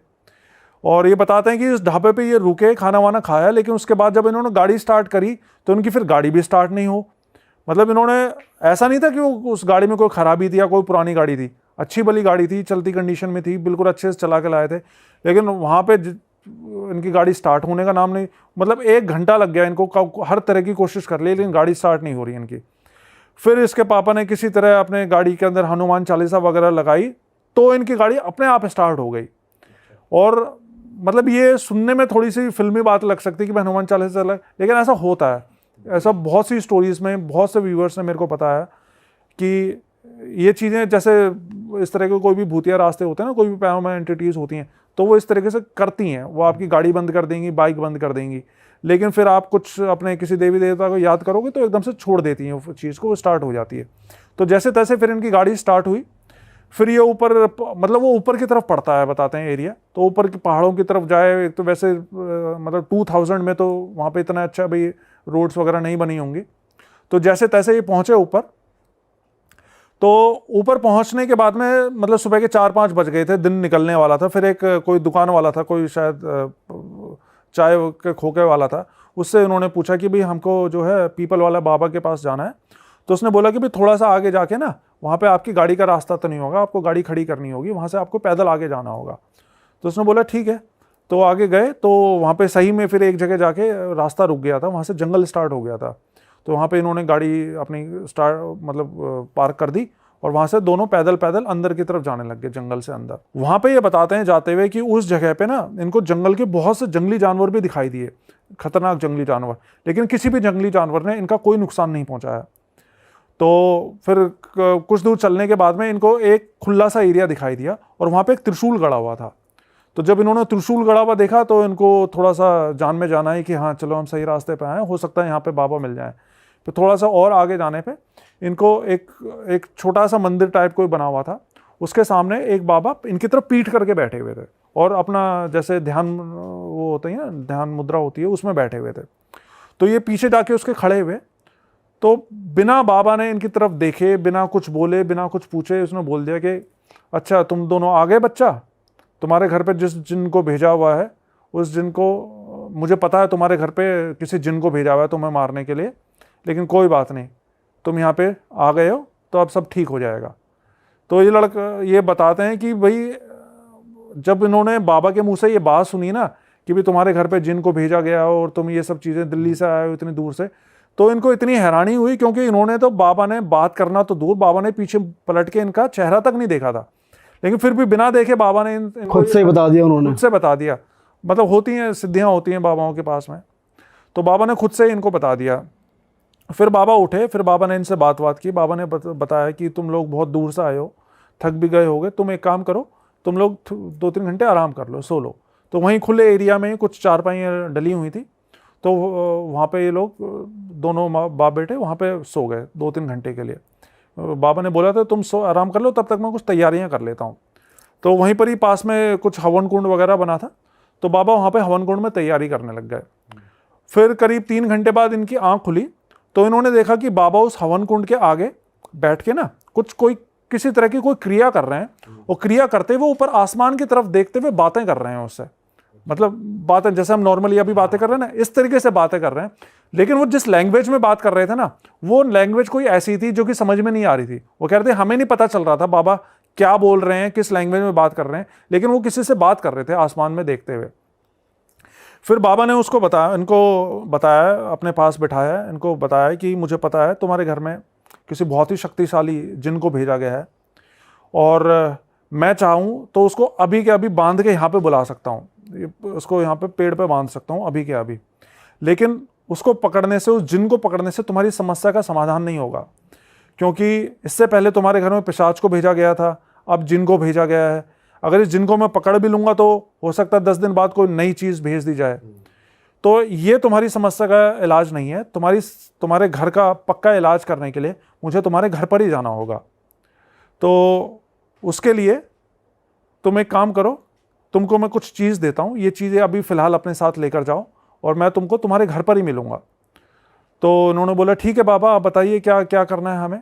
और ये बताते हैं कि इस ढाबे पे ये रुके, खाना वाना खाया, लेकिन उसके बाद जब इन्होंने गाड़ी स्टार्ट करी तो इनकी फिर गाड़ी भी स्टार्ट नहीं हो। मतलब इन्होंने, ऐसा नहीं था कि वो उस गाड़ी में कोई खराबी थी या कोई पुरानी गाड़ी थी, अच्छी भली गाड़ी थी, चलती कंडीशन में थी, बिल्कुल अच्छे से चला के लाए थे, लेकिन वहाँ पे इनकी गाड़ी स्टार्ट होने का नाम नहीं, मतलब 1 घंटा लग गया इनको, हर तरह की कोशिश कर ली लेकिन गाड़ी स्टार्ट नहीं हो रही इनकी। फिर इसके पापा ने किसी तरह अपने गाड़ी के अंदर हनुमान चालीसा वगैरह लगाई तो इनकी गाड़ी अपने आप स्टार्ट हो गई। और मतलब ये सुनने में थोड़ी सी फिल्मी बात लग सकती है कि हनुमान चालीसा लग, लेकिन ऐसा होता है, ऐसा बहुत सी स्टोरीज में बहुत से व्यूअर्स ने मेरे को बताया कि ये चीज़ें, जैसे इस तरह के कोई भी भूतिया रास्ते होते हैं ना, कोई भी पैरानॉर्मल एंटिटीज होती हैं, तो वो इस तरीके से करती हैं, वो आपकी गाड़ी बंद कर देंगी, बाइक बंद कर देंगी, लेकिन फिर आप कुछ अपने किसी देवी देवता को याद करोगे तो एकदम से छोड़ देती हैं वो चीज़ को, वो स्टार्ट हो जाती है। तो जैसे तैसे फिर इनकी गाड़ी स्टार्ट हुई, फिर ये ऊपर, मतलब वो ऊपर की तरफ पड़ता है बताते हैं एरिया, तो ऊपर की पहाड़ों की तरफ जाए, एक तो वैसे मतलब 2000 में तो वहाँ पे इतना अच्छा भाई रोड्स वगैरह नहीं बनी होंगी। तो जैसे तैसे ये पहुँचे ऊपर, तो ऊपर पहुंचने के बाद में मतलब सुबह के 4-5 बज गए थे, दिन निकलने वाला था। फिर एक कोई दुकान वाला था, कोई शायद चाय के खोखे वाला था, उससे उन्होंने पूछा कि भाई हमको जो है पीपल वाला बाबा के पास जाना है। तो उसने बोला कि भाई थोड़ा सा आगे जाके ना, वहाँ पे आपकी गाड़ी का रास्ता तो नहीं होगा, आपको गाड़ी खड़ी करनी होगी, वहाँ से आपको पैदल आगे जाना होगा। तो उसने बोला ठीक है। तो आगे गए तो वहाँ पे सही में फिर एक जगह जाके रास्ता रुक गया था, वहाँ से जंगल स्टार्ट हो गया था। तो वहाँ पे इन्होंने गाड़ी अपनी मतलब पार्क कर दी और वहाँ से दोनों पैदल पैदल अंदर की तरफ जाने लग गए, जंगल से अंदर। वहाँ पे ये बताते हैं जाते हुए कि उस जगह पे ना इनको जंगल के बहुत से जंगली जानवर भी दिखाई दिए, खतरनाक जंगली जानवर, लेकिन किसी भी जंगली जानवर ने इनका कोई नुकसान नहीं पहुँचाया। तो फिर कुछ दूर चलने के बाद में इनको एक खुला सा एरिया दिखाई दिया और वहाँ पे एक त्रिशूल गड़ा हुआ था। तो जब इन्होंने त्रिशूल गड़ा हुआ देखा तो इनको थोड़ा सा जान में जाना है कि हाँ चलो हम सही रास्ते पे आए, हो सकता है यहाँ पे बाबा मिल जाए। तो थोड़ा सा और आगे जाने पे इनको एक छोटा सा मंदिर टाइप कोई बना हुआ था, उसके सामने एक बाबा इनकी तरफ पीठ करके बैठे हुए थे और अपना जैसे ध्यान वो होता है ना, ध्यान मुद्रा होती है, उसमें बैठे हुए थे। तो ये पीछे जाके उसके खड़े हुए, तो बिना बाबा ने इनकी तरफ देखे, बिना कुछ बोले, बिना कुछ पूछे, उसने बोल दिया कि अच्छा तुम दोनों आ गए बच्चा, तुम्हारे घर पे जिस जिन को भेजा हुआ है उस जिन को, मुझे पता है तुम्हारे घर पे किसी जिन को भेजा हुआ है तुम्हें मारने के लिए, लेकिन कोई बात नहीं, तुम यहाँ पे आ गए हो तो अब सब ठीक हो जाएगा। तो ये लड़का ये बताते हैं कि भाई जब इन्होंने बाबा के मुंह से ये बात सुनी ना कि भाई तुम्हारे घर पे जिन को भेजा गया हो और तुम ये सब चीज़ें दिल्ली से आए हो इतनी दूर से, तो इनको इतनी हैरानी हुई, क्योंकि इन्होंने तो बाबा ने बात करना तो दूर, बाबा ने पीछे पलट के इनका चेहरा तक नहीं देखा था, लेकिन फिर भी बिना देखे बाबा ने इनको खुद से ही बता दिया उन्होंने। खुद से बता दिया। मतलब होती हैं सिद्धियाँ होती हैं बाबाओं के पास में, तो बाबा ने खुद से इनको बता दिया। फिर बाबा उठे, फिर बाबा ने इनसे बात की। बाबा ने बताया कि तुम लोग बहुत दूर से आए हो, थक भी गए होगे, तुम एक काम करो, तुम लोग 2-3 घंटे आराम कर लो, सो लो। तो वहीं खुले एरिया में कुछ चारपाइयाँ डली हुई थी, तो वहाँ पे ये लोग दोनों बाप बेटे वहाँ पे सो गए 2-3 घंटे के लिए। बाबा ने बोला था तुम सो आराम कर लो, तब तक मैं कुछ तैयारियाँ कर लेता हूँ। तो वहीं पर ही पास में कुछ हवन कुंड वगैरह बना था, तो बाबा वहाँ पे हवन कुंड में तैयारी करने लग गए। फिर करीब 3 घंटे बाद इनकी आँख खुली, तो इन्होंने देखा कि बाबा उस हवन कुंड के आगे बैठ के ना कोई किसी तरह की कोई क्रिया कर रहे हैं, और क्रिया करते हुए ऊपर आसमान की तरफ देखते हुए बातें कर रहे हैं उससे। मतलब बातें जैसे हम नॉर्मली अभी बातें कर रहे हैं ना, इस तरीके से बातें कर रहे हैं। लेकिन वो जिस लैंग्वेज में बात कर रहे थे ना, वो लैंग्वेज कोई ऐसी थी जो कि समझ में नहीं आ रही थी। वो कह रहे थे हमें नहीं पता चल रहा था बाबा क्या बोल रहे हैं, किस लैंग्वेज में बात कर रहे हैं, लेकिन वो किसी से बात कर रहे थे आसमान में देखते हुए। फिर बाबा ने उसको बताया, इनको बताया, अपने पास बिठाया, इनको बताया कि मुझे पता है तुम्हारे घर में किसी बहुत ही शक्तिशाली जिन को भेजा गया है, और मैं चाहूँ तो उसको अभी के अभी बांध के यहाँ पे बुला सकता हूँ, उसको यहाँ पे पेड़ पे बांध सकता हूँ अभी के अभी। लेकिन उसको पकड़ने से, उस जिन को पकड़ने से तुम्हारी समस्या का समाधान नहीं होगा, क्योंकि इससे पहले तुम्हारे घर में पिशाच को भेजा गया था, अब जिन को भेजा गया है। अगर इस जिन को मैं पकड़ भी लूँगा तो हो सकता है 10 दिन बाद कोई नई चीज़ भेज दी जाए। तो ये तुम्हारी समस्या का इलाज नहीं है, तुम्हारे घर का पक्का इलाज करने के लिए मुझे तुम्हारे घर पर ही जाना होगा। तो उसके लिए तुम एक काम करो, तुमको मैं कुछ चीज़ देता हूँ, ये चीज़ें अभी फ़िलहाल अपने साथ लेकर जाओ, और मैं तुमको तुम्हारे घर पर ही मिलूँगा। तो उन्होंने बोला ठीक है बाबा, आप बताइए क्या क्या करना है हमें।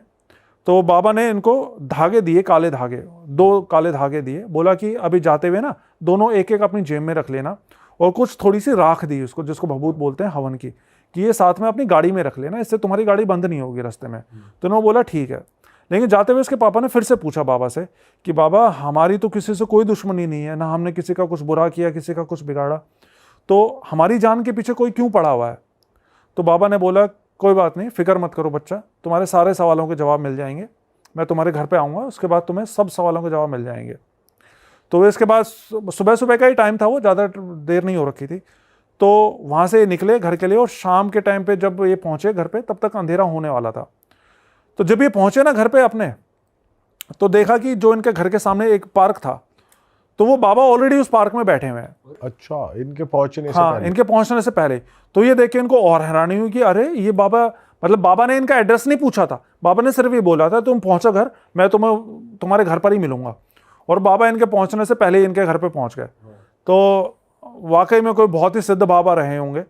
तो बाबा ने इनको धागे दिए, काले धागे, 2 काले धागे दिए। बोला कि अभी जाते हुए ना दोनों एक एक अपनी जेब में रख लेना, और कुछ थोड़ी सी राख दी उसको, जिसको भभूत बोलते हैं हवन की, कि ये साथ में अपनी गाड़ी में रख लेना, इससे तुम्हारी गाड़ी बंद नहीं होगी रास्ते में। तो उन्होंने बोला ठीक है। लेकिन जाते हुए उसके पापा ने फिर से पूछा बाबा से कि बाबा हमारी तो किसी से कोई दुश्मनी नहीं है, ना हमने किसी का कुछ बुरा किया, किसी का कुछ बिगाड़ा, तो हमारी जान के पीछे कोई क्यों पड़ा हुआ है। तो बाबा ने बोला कोई बात नहीं, फिक्र मत करो बच्चा, तुम्हारे सारे सवालों के जवाब मिल जाएंगे, मैं तुम्हारे घर पे आऊँगा, उसके बाद तुम्हें सब सवालों के जवाब मिल जाएंगे। तो इसके बाद सुबह सुबह का ही टाइम था, वो ज़्यादा देर नहीं हो रखी थी। तो वहाँ से निकले घर के लिए, और शाम के टाइम पे जब ये पहुँचे घर पे, तब तक अंधेरा होने वाला था। तो जब ये पहुँचे ना घर पे अपने, तो देखा कि जो इनके घर के सामने एक पार्क था, तो वो बाबा ऑलरेडी उस पार्क में बैठे हुए हैं। अच्छा, इनके पहुंचने से हाँ, पहले। इनके पहुंचने से पहले। तो ये देख के इनको और हैरानी हुई कि अरे ये बाबा, मतलब बाबा ने इनका एड्रेस नहीं पूछा था, बाबा ने सिर्फ ये बोला था तुम पहुंचो घर, मैं तुम्हारे घर पर ही मिलूंगा। और बाबा इनके पहुंचने से पहले ही इनके घर पे पहुंच गए। तो वाकई में कोई बहुत ही सिद्ध बाबा रहे होंगे।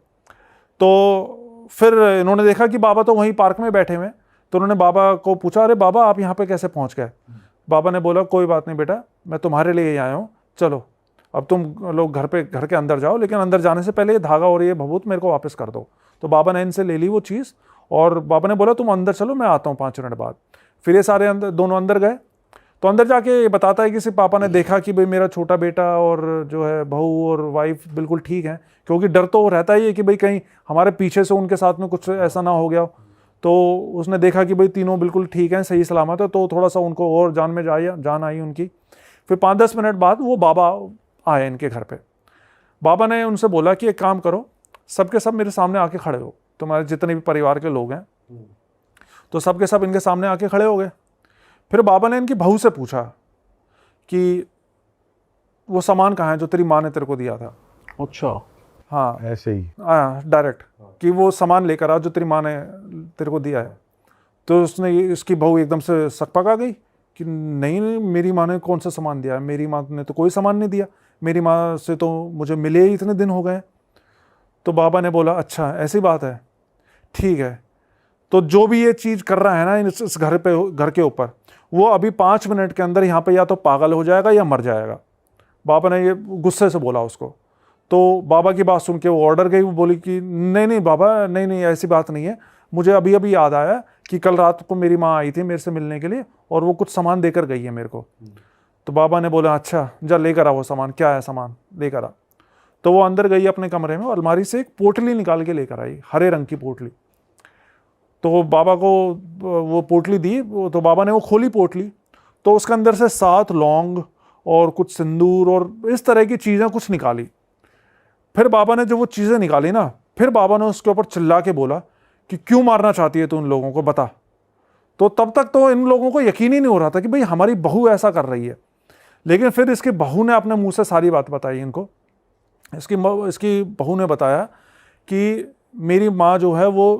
तो फिर इन्होंने देखा कि बाबा तो वहीं पार्क में बैठे हुए हैं, तो उन्होंने बाबा को पूछा अरे बाबा आप यहाँ पे कैसे पहुँच गए। बाबा ने बोला कोई बात नहीं बेटा, मैं तुम्हारे लिए ही आया हूँ, चलो अब तुम लोग घर के अंदर जाओ, लेकिन अंदर जाने से पहले ये धागा और ये भभूत मेरे को वापस कर दो। तो बाबा ने इनसे ले ली वो चीज़, और बाबा ने बोला तुम अंदर चलो, मैं आता हूँ 5 मिनट बाद। फिर ये सारे दोनों अंदर गए। तो अंदर जाके ये बताता है कि सिर्फ पापा ने देखा कि भाई मेरा छोटा बेटा और जो है बहू और वाइफ बिल्कुल ठीक हैं, क्योंकि डर तो रहता ही है कि भाई कहीं हमारे पीछे से उनके साथ में कुछ ऐसा ना हो गया। तो उसने देखा कि भाई तीनों बिल्कुल ठीक हैं, सही सलामत है, तो थोड़ा सा उनको और जान आई उनकी। फिर 5-10 मिनट बाद वो बाबा आए इनके घर पे। बाबा ने उनसे बोला कि एक काम करो, सबके सब मेरे सामने आके खड़े हो, तुम्हारे जितने भी परिवार के लोग हैं। तो सबके सब इनके सामने आके खड़े हो गए। फिर बाबा ने इनकी बहू से पूछा कि वो सामान कहाँ है जो तेरी माँ ने तेरे को दिया था। अच्छा, हाँ ऐसे ही डायरेक्ट कि वो सामान लेकर आ जो तेरी माँ ने तेरे को दिया है। तो उसने इसकी बहू एकदम से सकपक आ गई कि नहीं मेरी माँ ने कौन सा सामान दिया है, मेरी माँ ने तो कोई सामान नहीं दिया, मेरी माँ से तो मुझे मिले ही इतने दिन हो गए। तो बाबा ने बोला अच्छा ऐसी बात है, ठीक है, तो जो भी ये चीज़ कर रहा है ना इस घर के ऊपर, वो अभी 5 मिनट के अंदर यहाँ पे या तो पागल हो जाएगा या मर जाएगा। बाबा ने ये गुस्से से बोला उसको। तो बाबा की बात सुन के वो ऑर्डर गई, वो बोली कि नहीं बाबा, नहीं ऐसी बात नहीं है, मुझे अभी अभी याद आया कि कल रात को मेरी माँ आई थी मेरे से मिलने के लिए और वो कुछ सामान देकर गई है मेरे को। तो बाबा ने बोला अच्छा जा लेकर आ वो सामान, क्या है सामान लेकर आ। तो वो अंदर गई अपने कमरे में, अलमारी से एक पोटली निकाल के लेकर आई, हरे रंग की पोटली। तो बाबा को वो पोटली दी, तो बाबा ने वो खोली पोटली, तो उसके अंदर से 7 लौंग और कुछ सिंदूर और इस तरह की चीज़ें कुछ निकाली। फिर बाबा ने जब वो चीज़ें निकाली ना, फिर बाबा ने उसके ऊपर चिल्ला के बोला कि क्यों मारना चाहती है तू उन लोगों को, बता। तो तब तक तो इन लोगों को यकीन ही नहीं हो रहा था कि भाई हमारी बहू ऐसा कर रही है। लेकिन फिर इसकी बहू ने अपने मुंह से सारी बात बताई इनको। इसकी बहू ने बताया कि मेरी माँ जो है वो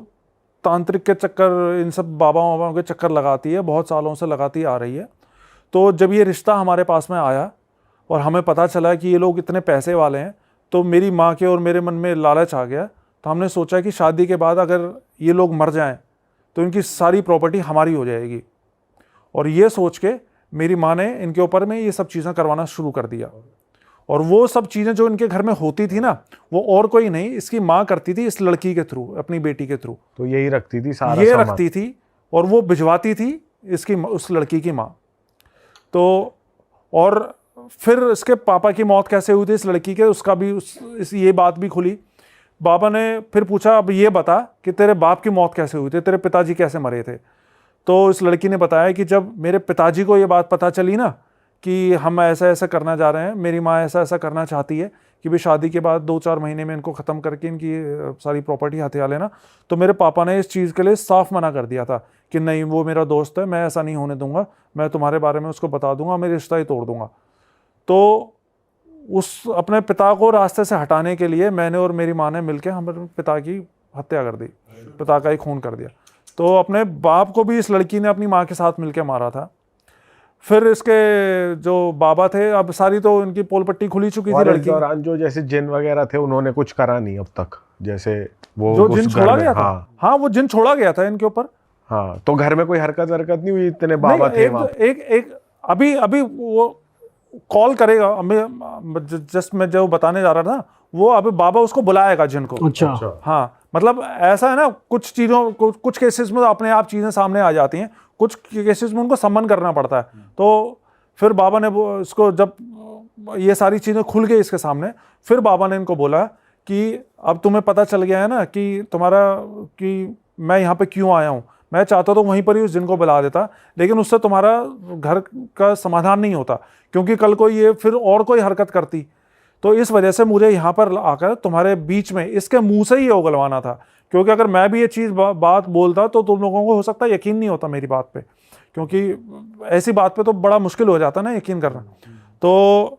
तांत्रिक के चक्कर, इन सब बाबा बाबाओं के चक्कर लगाती है, बहुत सालों से लगाती आ रही है। तो जब ये रिश्ता हमारे पास में आया और हमें पता चला कि ये लोग इतने पैसे वाले हैं, तो मेरी माँ के और मेरे मन में लालच आ गया। तो हमने सोचा कि शादी के बाद अगर ये लोग मर जाएं तो इनकी सारी प्रॉपर्टी हमारी हो जाएगी। और ये सोच के मेरी माँ ने इनके ऊपर में ये सब चीज़ें करवाना शुरू कर दिया। और वो सब चीज़ें जो इनके घर में होती थी ना, वो और कोई नहीं, इसकी माँ करती थी इस लड़की के थ्रू, अपनी बेटी के थ्रू। तो यही रखती थी सारा ये सामान? रखती थी और वो भिजवाती थी इसकी, उस लड़की की माँ। तो और फिर इसके पापा की मौत कैसे हुई थी इस लड़की के, उसका भी ये बात भी खुली। बाबा ने फिर पूछा, अब ये बता कि तेरे बाप की मौत कैसे हुई थी, तेरे पिताजी कैसे मरे थे। तो इस लड़की ने बताया कि जब मेरे पिताजी को ये बात पता चली ना कि हम ऐसा ऐसा करना जा रहे हैं, मेरी माँ ऐसा ऐसा करना चाहती है कि भाई शादी के बाद 2-4 महीने में इनको ख़त्म करके इनकी सारी प्रॉपर्टी हथिया लेना, तो मेरे पापा ने इस चीज़ के लिए साफ मना कर दिया था कि नहीं, वो मेरा दोस्त है, मैं ऐसा नहीं होने दूंगा, मैं तुम्हारे बारे में उसको बता दूंगा, मैं रिश्ता ही तोड़ दूंगा। तो उस अपने पिता को रास्ते से हटाने के लिए मैंने और मेरी माँ ने मिलकर हमारे पिता की हत्या कर दी, पिता का ही खून कर दिया। तो अपने बाप को भी इस लड़की ने अपनी माँ के साथ मिलकर मारा था। फिर इसके जो बाबा थे, अब सारी तो इनकी पोल पट्टी खुली चुकी थी। लड़की दौरान जो जैसे जिन वगैरह थे उन्होंने कुछ करा नहीं अब तक, जैसे वो जो जिन छोड़ा गया था। हाँ, हाँ, वो जिन छोड़ा गया था इनके ऊपर। हाँ, तो घर में कोई हरकत नहीं हुई? इतने बाबा थे वहाँ? एक अभी वो कॉल करेगा, जस्ट मैं जो बताने जा रहा था, वो अभी बाबा उसको बुलाएगा जिन को। अच्छा। हाँ, मतलब ऐसा है ना, कुछ चीज़ों कुछ केसेस में अपने आप चीज़ें सामने आ जाती हैं, कुछ केसेस में उनको सम्मन करना पड़ता है। तो फिर बाबा ने इसको, जब ये सारी चीज़ें खुल गई इसके सामने, फिर बाबा ने इनको बोला कि अब तुम्हें पता चल गया है ना कि कि मैं यहाँ पे क्यों आया हूँ। मैं चाहता तो वहीं पर ही उस जिन को बुला देता, लेकिन उससे तुम्हारा घर का समाधान नहीं होता, क्योंकि कल को ये फिर और कोई हरकत करती। तो इस वजह से मुझे यहाँ पर आकर तुम्हारे बीच में इसके मुंह से ही ये उगलवाना था, क्योंकि अगर मैं भी ये चीज़ बात बोलता तो तुम लोगों को हो सकता है यकीन नहीं होता मेरी बात पे, क्योंकि ऐसी बात पे तो बड़ा मुश्किल हो जाता ना यकीन करना। तो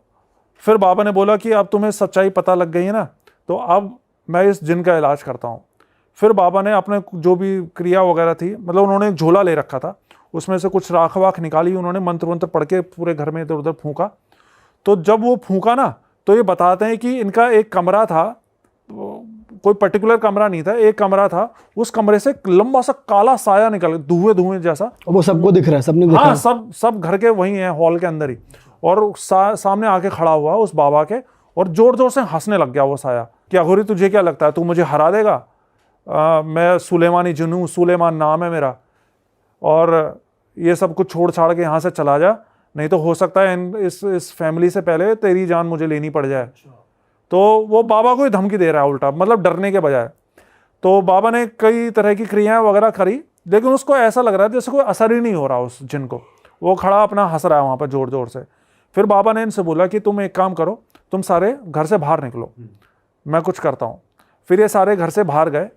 फिर बाबा ने बोला कि अब तुम्हें सच्चाई पता लग गई है ना, तो अब मैं इस जिन का इलाज करता हूँ। फिर बाबा ने अपने जो भी क्रिया वगैरह थी, मतलब उन्होंने एक झोला ले रखा था, उसमें से कुछ राख वाख निकाली, उन्होंने मंत्र वंत्र पढ़ के पूरे घर में इधर उधर फूंका। तो जब वो फूंका ना, तो ये बताते हैं कि इनका एक कमरा था, कोई पर्टिकुलर कमरा नहीं था, एक कमरा था, उस कमरे से लंबा सा काला साया निकल, धुएं जैसा। वो सबको दिख रहा है, सबने देखा? हाँ, सब घर के वही हैं, हॉल के अंदर ही। और सामने आके खड़ा हुआ उस बाबा के, और जोर जोर से हंसने लग गया वो साया कि अघोरी तुझे क्या लगता है, तू मुझे हरा देगा? मैं सुलेमानी जिन हूँ, सुलेमान नाम है मेरा, और ये सब कुछ छोड़ छाड़ के यहाँ से चला जा, नहीं तो हो सकता है इस फैमिली से पहले तेरी जान मुझे लेनी पड़ जाए। तो वो बाबा को ही धमकी दे रहा है उल्टा, मतलब डरने के बजाय। तो बाबा ने कई तरह की क्रियाएं वगैरह करी, लेकिन उसको ऐसा लग रहा है जैसे कोई असर ही नहीं हो रहा उस जिन को। वो खड़ा अपना हंस रहा है वहाँ पर जोर जोर से। फिर बाबा ने इनसे बोला कि तुम एक काम करो, तुम सारे घर से बाहर निकलो, मैं कुछ करता हूँ। फिर ये सारे घर से बाहर गए।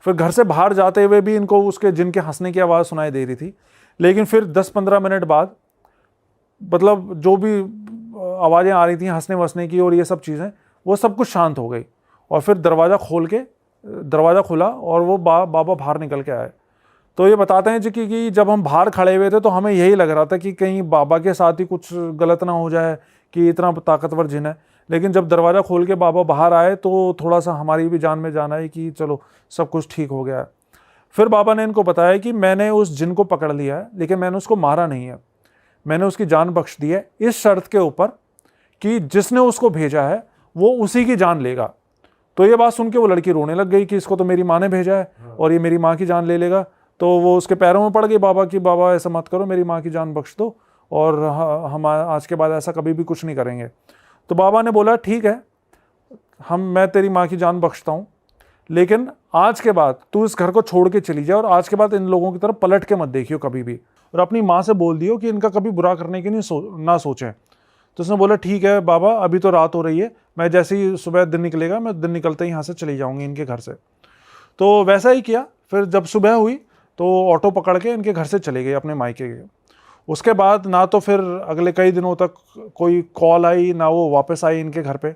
फिर घर से बाहर जाते हुए भी इनको उसके जिन के हंसने की आवाज़ सुनाई दे रही थी, लेकिन फिर 10-15 मिनट बाद, मतलब जो भी आवाज़ें आ रही थी हंसने वसने की और ये सब चीज़ें, वो सब कुछ शांत हो गई। और फिर दरवाज़ा खुला और वो बाबा बाहर निकल के आए। तो ये बताते हैं जी कि जब हम बाहर खड़े हुए थे तो हमें यही लग रहा था कि कहीं बाबा के साथ ही कुछ गलत ना हो जाए कि इतना ताकतवर जिन है। लेकिन जब दरवाज़ा खोल के बाबा बाहर आए तो थोड़ा सा हमारी भी जान में जान आई कि चलो सब कुछ ठीक हो गया है। फिर बाबा ने इनको बताया कि मैंने उस जिन को पकड़ लिया है, लेकिन मैंने उसको मारा नहीं है, मैंने उसकी जान बख्श दी है इस शर्त के ऊपर कि जिसने उसको भेजा है वो उसी की जान लेगा। तो ये बात सुन के वो लड़की रोने लग गई कि इसको तो मेरी माँ ने भेजा है और ये मेरी माँ की जान ले लेगा। तो वो उसके पैरों में पड़ गई बाबा की, बाबा ऐसा मत करो, मेरी माँ की जान बख्श दो और हम आज के बाद ऐसा कभी भी कुछ नहीं करेंगे। तो बाबा ने बोला ठीक है, मैं तेरी माँ की जान बख्शता हूँ, लेकिन आज के बाद तू इस घर को छोड़ के चली जाए और आज के बाद इन लोगों की तरफ पलट के मत देखियो कभी भी। और अपनी माँ से बोल दियो कि इनका कभी बुरा करने की ना सोचें। तो उसने बोला ठीक है बाबा, अभी तो रात हो रही है, मैं जैसे ही सुबह दिन निकलेगा मैं दिन निकलते ही यहाँ से चली जाऊँगी इनके घर से। तो वैसा ही किया। फिर जब सुबह हुई तो ऑटो पकड़ के इनके घर से चले गए अपने मायके के। उसके बाद ना तो फिर अगले कई दिनों तक कोई कॉल आई, ना वो वापस आई इनके घर पे।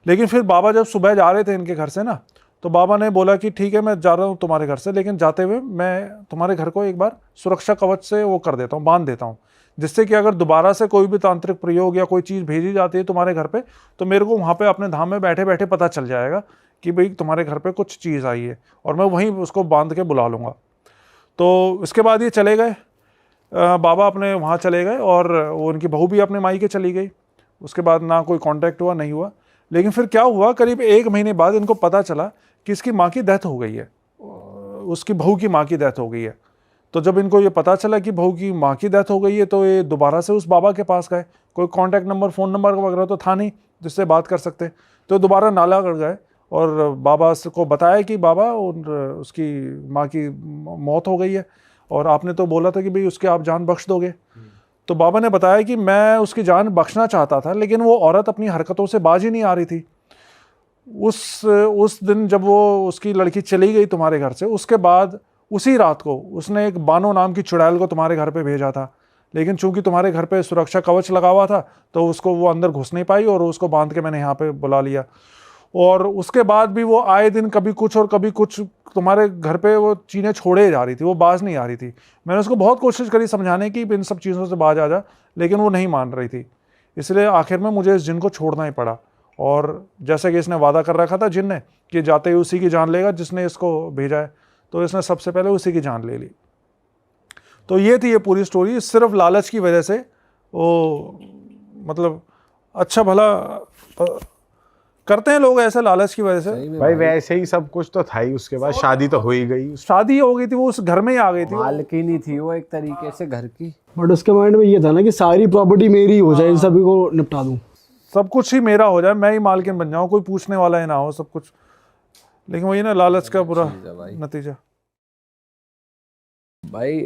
लेकिन फिर बाबा जब सुबह जा रहे थे इनके घर से ना, तो बाबा ने बोला कि ठीक है मैं जा रहा हूँ तुम्हारे घर से, लेकिन जाते हुए मैं तुम्हारे घर को एक बार सुरक्षा कवच से वो कर देता हूँ, बांध देता हूँ, जिससे कि अगर दोबारा से कोई भी तांत्रिक प्रयोग या कोई चीज़ भेजी जाती है तुम्हारे घर पे, तो मेरे को वहाँ पे अपने धाम में बैठे बैठे पता चल जाएगा कि भाई तुम्हारे घर पे कुछ चीज़ आई है, और मैं वहीं उसको बांध के बुला लूँगा। तो इसके बाद ये चले गए, बाबा अपने वहाँ चले गए, और वो उनकी बहू भी अपने मायके चली गई। उसके बाद ना कोई कांटेक्ट हुआ, नहीं हुआ। लेकिन फिर क्या हुआ, करीब 1 महीने बाद इनको पता चला कि इसकी माँ की डेथ हो गई है, उसकी बहू की माँ की डेथ हो गई है। तो जब इनको ये पता चला कि बहू की माँ की डेथ हो गई है, तो ये दोबारा से उस बाबा के पास गए। कोई कांटेक्ट नंबर, फ़ोन नंबर वगैरह तो था नहीं जिससे बात कर सकते। तो दोबारा नाला कर गए और बाबा को बताया कि बाबा उसकी माँ की मौत हो गई है, और आपने तो बोला था कि भाई उसके आप जान बख्श दोगे। तो बाबा ने बताया कि मैं उसकी जान बख्शना चाहता था, लेकिन वो औरत अपनी हरकतों से बाज ही नहीं आ रही थी। उस दिन जब वो उसकी लड़की चली गई तुम्हारे घर से, उसके बाद उसी रात को उसने एक बानो नाम की चुड़ैल को तुम्हारे घर पे भेजा था। लेकिन चूंकि तुम्हारे घर पे सुरक्षा कवच लगा हुआ था, तो उसको वो अंदर घुस नहीं पाई, और उसको बांध के मैंने यहाँ पे बुला लिया। और उसके बाद भी वो आए दिन कभी कुछ और कभी कुछ तुम्हारे घर पे वो चीज़ें छोड़े जा रही थी, वो बाज नहीं आ रही थी। मैंने उसको बहुत कोशिश करी समझाने की इन सब चीज़ों से बाज आ जा, लेकिन वो नहीं मान रही थी। इसलिए आखिर में मुझे इस जिन को छोड़ना ही पड़ा। और जैसे कि इसने वादा कर रखा था जिन ने कि जाते ही उसी की जान लेगा जिसने इसको भेजा है, तो इसने सबसे पहले उसी की जान ले ली। तो ये थी ये पूरी स्टोरी। सिर्फ लालच की वजह से वो, मतलब अच्छा भला करते हैं लोग ऐसे लालच की वजह से। भाई वैसे ही सब कुछ तो था ही, उसके बाद शादी तो हो ही गई। शादी हो गई थी, वो उस घर में ही आ गई थी। मालकिनी थी वो एक तरीके से घर की। बट उसके माइंड में ये था ना कि सारी प्रॉपर्टी मेरी हो जाए, इन सभी को निपटा दूं, सब कुछ ही मेरा हो जाए, मैं ही मालकिन बन जाऊं, कोई पूछने वाला ही ना हो सब कुछ। लेकिन वही ना, लालच का बुरा नतीजा। भाई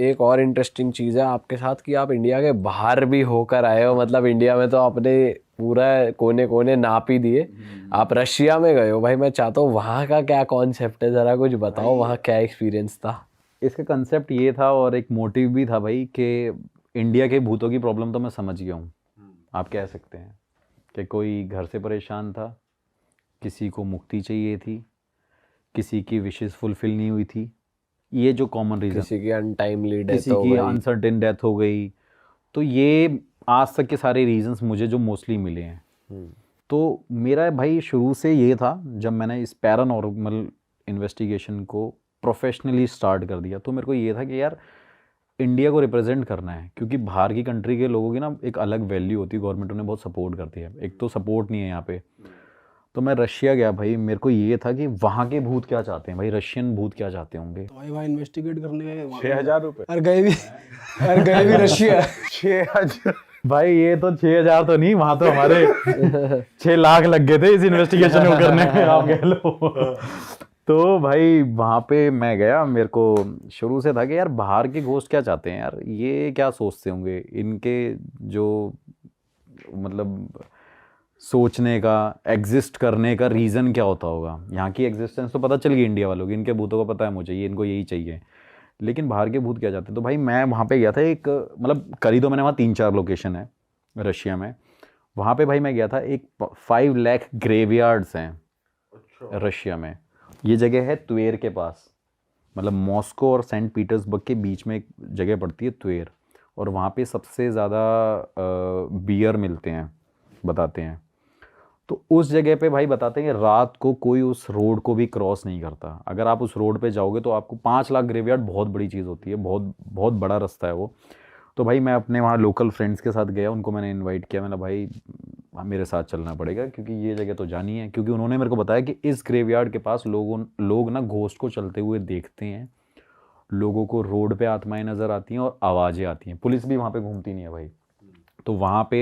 एक और इंटरेस्टिंग चीज़ है आपके साथ कि आप इंडिया के बाहर भी होकर आए हो। मतलब इंडिया में तो आपने पूरा कोने कोने नाप ही दिए, आप रशिया में गए हो। भाई मैं चाहता हूँ वहाँ का क्या कॉन्सेप्ट है, ज़रा कुछ बताओ, वहाँ क्या एक्सपीरियंस था? इसका कंसेप्ट ये था और एक मोटिव भी था भाई कि इंडिया के भूतों की प्रॉब्लम तो मैं समझ गया हूँ, आप कह सकते हैं कि कोई घर से परेशान था, किसी को मुक्ति चाहिए थी, किसी की विशेस फुलफिल नहीं हुई थी, ये जो कॉमन रीज़न, किसी की अनटाइमली डेथ किसी हो की गई, अनसर्टेन डेथ हो गई। तो ये आज तक के सारे रीजंस मुझे जो मोस्टली मिले हैं। तो मेरा भाई शुरू से ये था, जब मैंने इस पैरानॉर्मल इन्वेस्टिगेशन को प्रोफेशनली स्टार्ट कर दिया, तो मेरे को ये था कि यार इंडिया को रिप्रेजेंट करना है, क्योंकि बाहर की कंट्री के लोगों की ना एक अलग वैल्यू होती है, गवर्नमेंट उन्हें बहुत सपोर्ट करती है, एक तो सपोर्ट नहीं है यहाँ पे। तो मैं रशिया गया भाई, मेरे को ये था कि वहाँ के भूत क्या चाहते हैं, भाई रशियन भूत क्या चाहते होंगे। तो भाई वहाँ इन्वेस्टिगेट करने गए 6,000 रुपए। और गए भी रशिया। 6,000 भाई ये तो 6,000 तो नहीं, वहाँ तो हमारे 6 लाख लग गए थे इस इन्वेस्टिगेशन को करने में, आप कह लो। तो भाई वहाँ पे मैं गया, मेरे को शुरू से था कि यार बाहर के घोस्ट क्या चाहते हैं यार, ये क्या सोचते होंगे, इनके जो मतलब सोचने का, एग्जिस्ट करने का रीज़न क्या होता होगा। यहाँ की एग्जिस्टेंस तो पता चल गई इंडिया वालों की, इनके भूतों को पता है मुझे, ये इनको यही चाहिए, लेकिन बाहर के भूत क्या चाहते हैं। तो भाई मैं वहाँ पे गया था, एक मतलब करी तो मैंने वहाँ 3-4 लोकेशन है रशिया में। वहाँ पे भाई मैं गया था, एक 5 लाख ग्रेवयार्ड्स हैं रशिया में। ये जगह है त्वेर के पास, मतलब मॉस्को और सेंट पीटर्सबर्ग के बीच में एक जगह पड़ती है त्वेर, और वहाँ पे सबसे ज़्यादा बियर मिलते हैं बताते हैं। तो उस जगह पे भाई बताते हैं कि रात को कोई उस रोड को भी क्रॉस नहीं करता। अगर आप उस रोड पे जाओगे तो आपको 5 लाख ग्रेवयार्ड बहुत बड़ी चीज़ होती है, बहुत बहुत बड़ा रास्ता है वो। तो भाई मैं अपने वहाँ लोकल फ्रेंड्स के साथ गया, उनको मैंने इनवाइट किया, मैंने भाई मेरे साथ चलना पड़ेगा क्योंकि ये जगह तो जानी है। क्योंकि उन्होंने मेरे को बताया कि इस ग्रेवयार्ड के पास लोग ना घोस्ट को चलते हुए देखते हैं, लोगों को रोड पे आत्माएं नज़र आती हैं और आवाज़ें आती हैं, पुलिस भी वहाँ पे घूमती नहीं है भाई। तो वहाँ पे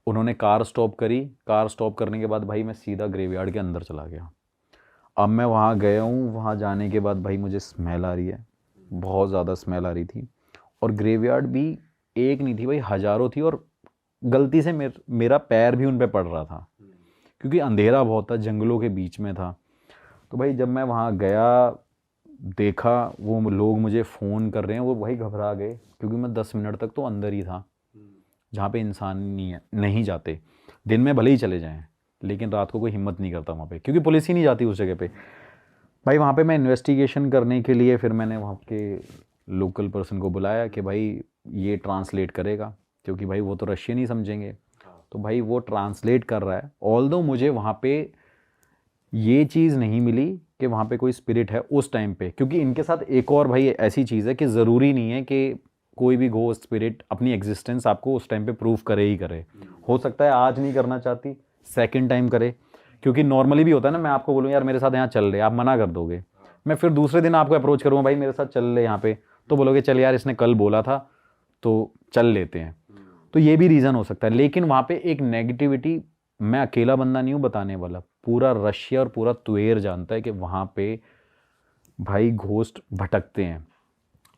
उन्होंने कार स्टॉप करी, कार स्टॉप करने के बाद भाई मैं सीधा ग्रेवयार्ड के अंदर चला गया। अब मैं वहाँ गया हूँ, वहाँ जाने के बाद भाई मुझे स्मेल आ रही है, बहुत ज़्यादा स्मेल आ रही थी, और ग्रेवयार्ड भी एक नहीं थी भाई, हज़ारों थी, और गलती से मेरा पैर भी उन पे पड़ रहा था क्योंकि अंधेरा बहुत था, जंगलों के बीच में था। तो भाई जब मैं वहाँ गया, देखा वो लोग मुझे फ़ोन कर रहे हैं, वो भाई घबरा गए क्योंकि मैं 10 मिनट तक तो अंदर ही था जहाँ पे इंसान नहीं जाते। दिन में भले ही चले जाएं, लेकिन रात को कोई हिम्मत नहीं करता वहाँ पे, क्योंकि पुलिस ही नहीं जाती उस जगह पे। भाई वहाँ पे मैं इन्वेस्टिगेशन करने के लिए फिर मैंने वहाँ के लोकल पर्सन को बुलाया कि भाई ये ट्रांसलेट करेगा, क्योंकि भाई वो तो रशियन ही समझेंगे। तो भाई वो ट्रांसलेट कर रहा है। ऑल्दो मुझे वहाँ पे ये चीज़ नहीं मिली कि वहाँ पे कोई स्पिरिट है उस टाइम पे, क्योंकि इनके साथ एक और भाई ऐसी चीज़ है कि ज़रूरी नहीं है कि कोई भी घोस्ट स्पिरिट अपनी एग्जिस्टेंस आपको उस टाइम पे प्रूव करे ही करे। हो सकता है आज नहीं करना चाहती, सेकंड टाइम करे, क्योंकि नॉर्मली भी होता है ना, मैं आपको बोलूँ यार मेरे साथ यहाँ चल रहे, आप मना कर दोगे, मैं फिर दूसरे दिन आपको अप्रोच करूँगा भाई मेरे साथ चल रहे यहाँ पे, तो बोलोगे चल यार इसने कल बोला था तो चल लेते हैं। तो ये भी रीज़न हो सकता है। लेकिन वहाँ पे एक नेगेटिविटी, मैं अकेला बंदा नहीं हूँ बताने वाला, पूरा रशिया और पूरा तुएर जानता है कि वहाँ पे भाई घोस्ट भटकते हैं।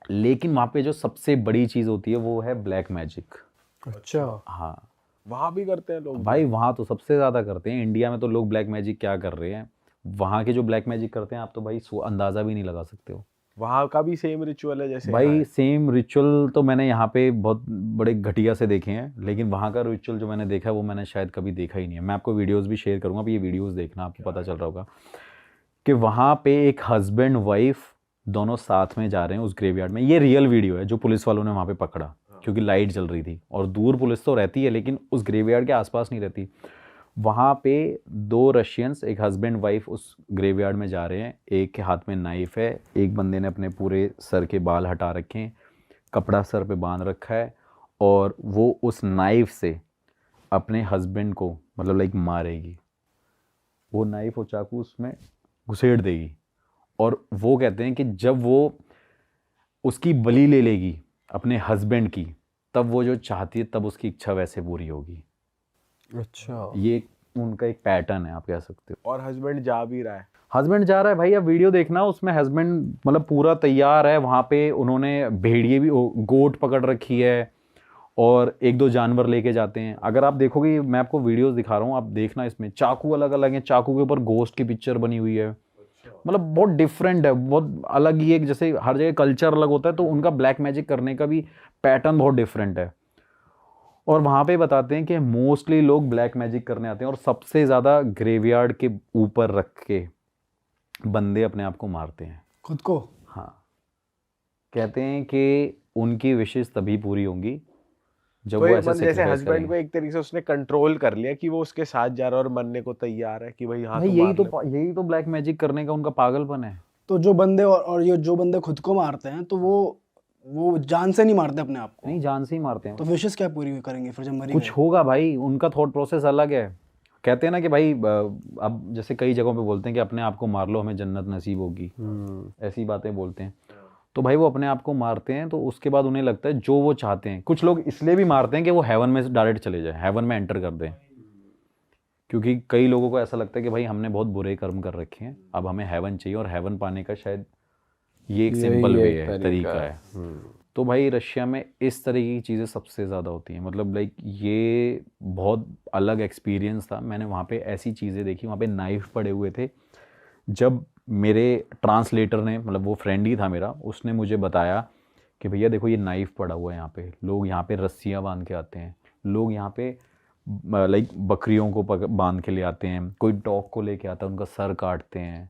लेकिन वहाँ पे जो सबसे बड़ी चीज़ होती है वो है ब्लैक मैजिक। अच्छा, हाँ वहाँ भी करते हैं लोग भाई, वहाँ तो सबसे ज़्यादा करते हैं। इंडिया में तो लोग ब्लैक मैजिक क्या कर रहे हैं, वहाँ के जो ब्लैक मैजिक करते हैं आप तो भाई अंदाज़ा भी नहीं लगा सकते हो। वहाँ का भी सेम रिचुअल है जैसे भाई सेम रिचुअल तो मैंने यहाँ पे बहुत बड़े घटिया से देखे हैं, लेकिन वहाँ का रिचुअल जो मैंने देखा है वो मैंने शायद कभी देखा ही नहीं है। मैं आपको वीडियोस भी शेयर करूँगा, अब ये वीडियोस देखना, आपको पता चल रहा होगा कि वहाँ पे एक हस्बैंड वाइफ दोनों साथ में जा रहे हैं उस ग्रेवयार्ड में। ये रियल वीडियो है जो पुलिस वालों ने वहाँ पे पकड़ा, क्योंकि लाइट जल रही थी और दूर पुलिस तो रहती है लेकिन उस ग्रेवयार्ड के आसपास नहीं रहती। वहाँ पे 2 रशियंस, एक हस्बैंड वाइफ उस ग्रेवयार्ड में जा रहे हैं। एक के हाथ में नाइफ है, एक बंदे ने अपने पूरे सर के बाल हटा रखे हैं, कपड़ा सर पे बांध रखा है, और वो उस नाइफ से अपने हस्बैंड को मतलब लाइक मारेगी। वो नाइफ और चाकू उसमें घुसेड़ देगी, और वो कहते हैं कि जब वो उसकी बलि ले लेगी अपने हस्बैंड की, तब वो जो चाहती है तब उसकी इच्छा वैसे पूरी होगी। अच्छा, ये उनका एक पैटर्न है, आप कह सकते हो। और हस्बैंड जा भी रहा है। हस्बैंड जा रहा है भाई, अब वीडियो देखना, उसमें हस्बैंड मतलब पूरा तैयार है। वहाँ पे उन्होंने भेड़िए भी, गोट पकड़ रखी है, और 1-2 जानवर लेके जाते हैं। अगर आप देखोगे, मैं आपको वीडियोस दिखा रहा हूँ, आप देखना, इसमें चाकू अलग अलग हैं, चाकू के ऊपर घोस्ट की पिक्चर बनी हुई है। मतलब बहुत डिफरेंट है, बहुत अलग ही एक, जैसे हर जगह कल्चर अलग होता है तो उनका ब्लैक मैजिक करने का भी पैटर्न बहुत डिफरेंट है। और वहाँ पे बताते हैं कि मोस्टली लोग ब्लैक मैजिक करने आते हैं, और सबसे ज़्यादा ग्रेवयार्ड के ऊपर रख के बंदे अपने आप को मारते हैं, खुद को। हाँ, कहते हैं कि उनकी विशेष तभी पूरी होंगी जब तो वो ये ऐसे जैसे sacrifice हस्बैंड करेंगे। को एक तरीके से उसने कंट्रोल कर लिया कि वो उसके साथ जा रहा है और मरने को तैयार है कि भाई हाँ भाई तो यही तो ब्लैक मैजिक करने का उनका पागलपन है। तो जो बंदे और ये जो बंदे खुद को मारते हैं, तो वो जान से नहीं मारते अपने आप को, नहीं, जान से ही मारते हैं। तो विशेष क्या पूरी करेंगे फिर जब मरी कुछ होगा भाई, उनका थॉट प्रोसेस अलग है। कहते हैं ना कि भाई अब जैसे कई जगहों पे बोलते हैं कि अपने आप को मार लो हमें जन्नत नसीब होगी, ऐसी बातें बोलते हैं। तो भाई वो अपने आप को मारते हैं, तो उसके बाद उन्हें लगता है जो वो चाहते हैं। कुछ लोग इसलिए भी मारते हैं कि वो हेवन में डायरेक्ट चले जाए, हेवन में एंटर कर दें, क्योंकि कई लोगों को ऐसा लगता है कि भाई हमने बहुत बुरे कर्म कर रखे हैं, अब हमें हेवन चाहिए, और हेवन पाने का शायद ये एक सिंपल वे है, तरीका है। तो भाई रशिया में इस तरह की चीज़ें सबसे ज़्यादा होती हैं। मतलब लाइक ये बहुत अलग एक्सपीरियंस था। मैंने वहाँ पे ऐसी चीज़ें देखी, वहाँ पे नाइफ पड़े हुए थे। जब मेरे ट्रांसलेटर ने, मतलब वो फ्रेंड ही था मेरा, उसने मुझे बताया कि भैया देखो ये नाइफ पड़ा हुआ है यहाँ पे, लोग यहाँ पे रस्सियाँ बांध के आते हैं, लोग यहाँ पे लाइक बकरियों को बांध के ले आते हैं, कोई डॉग को लेके आता है, उनका सर काटते हैं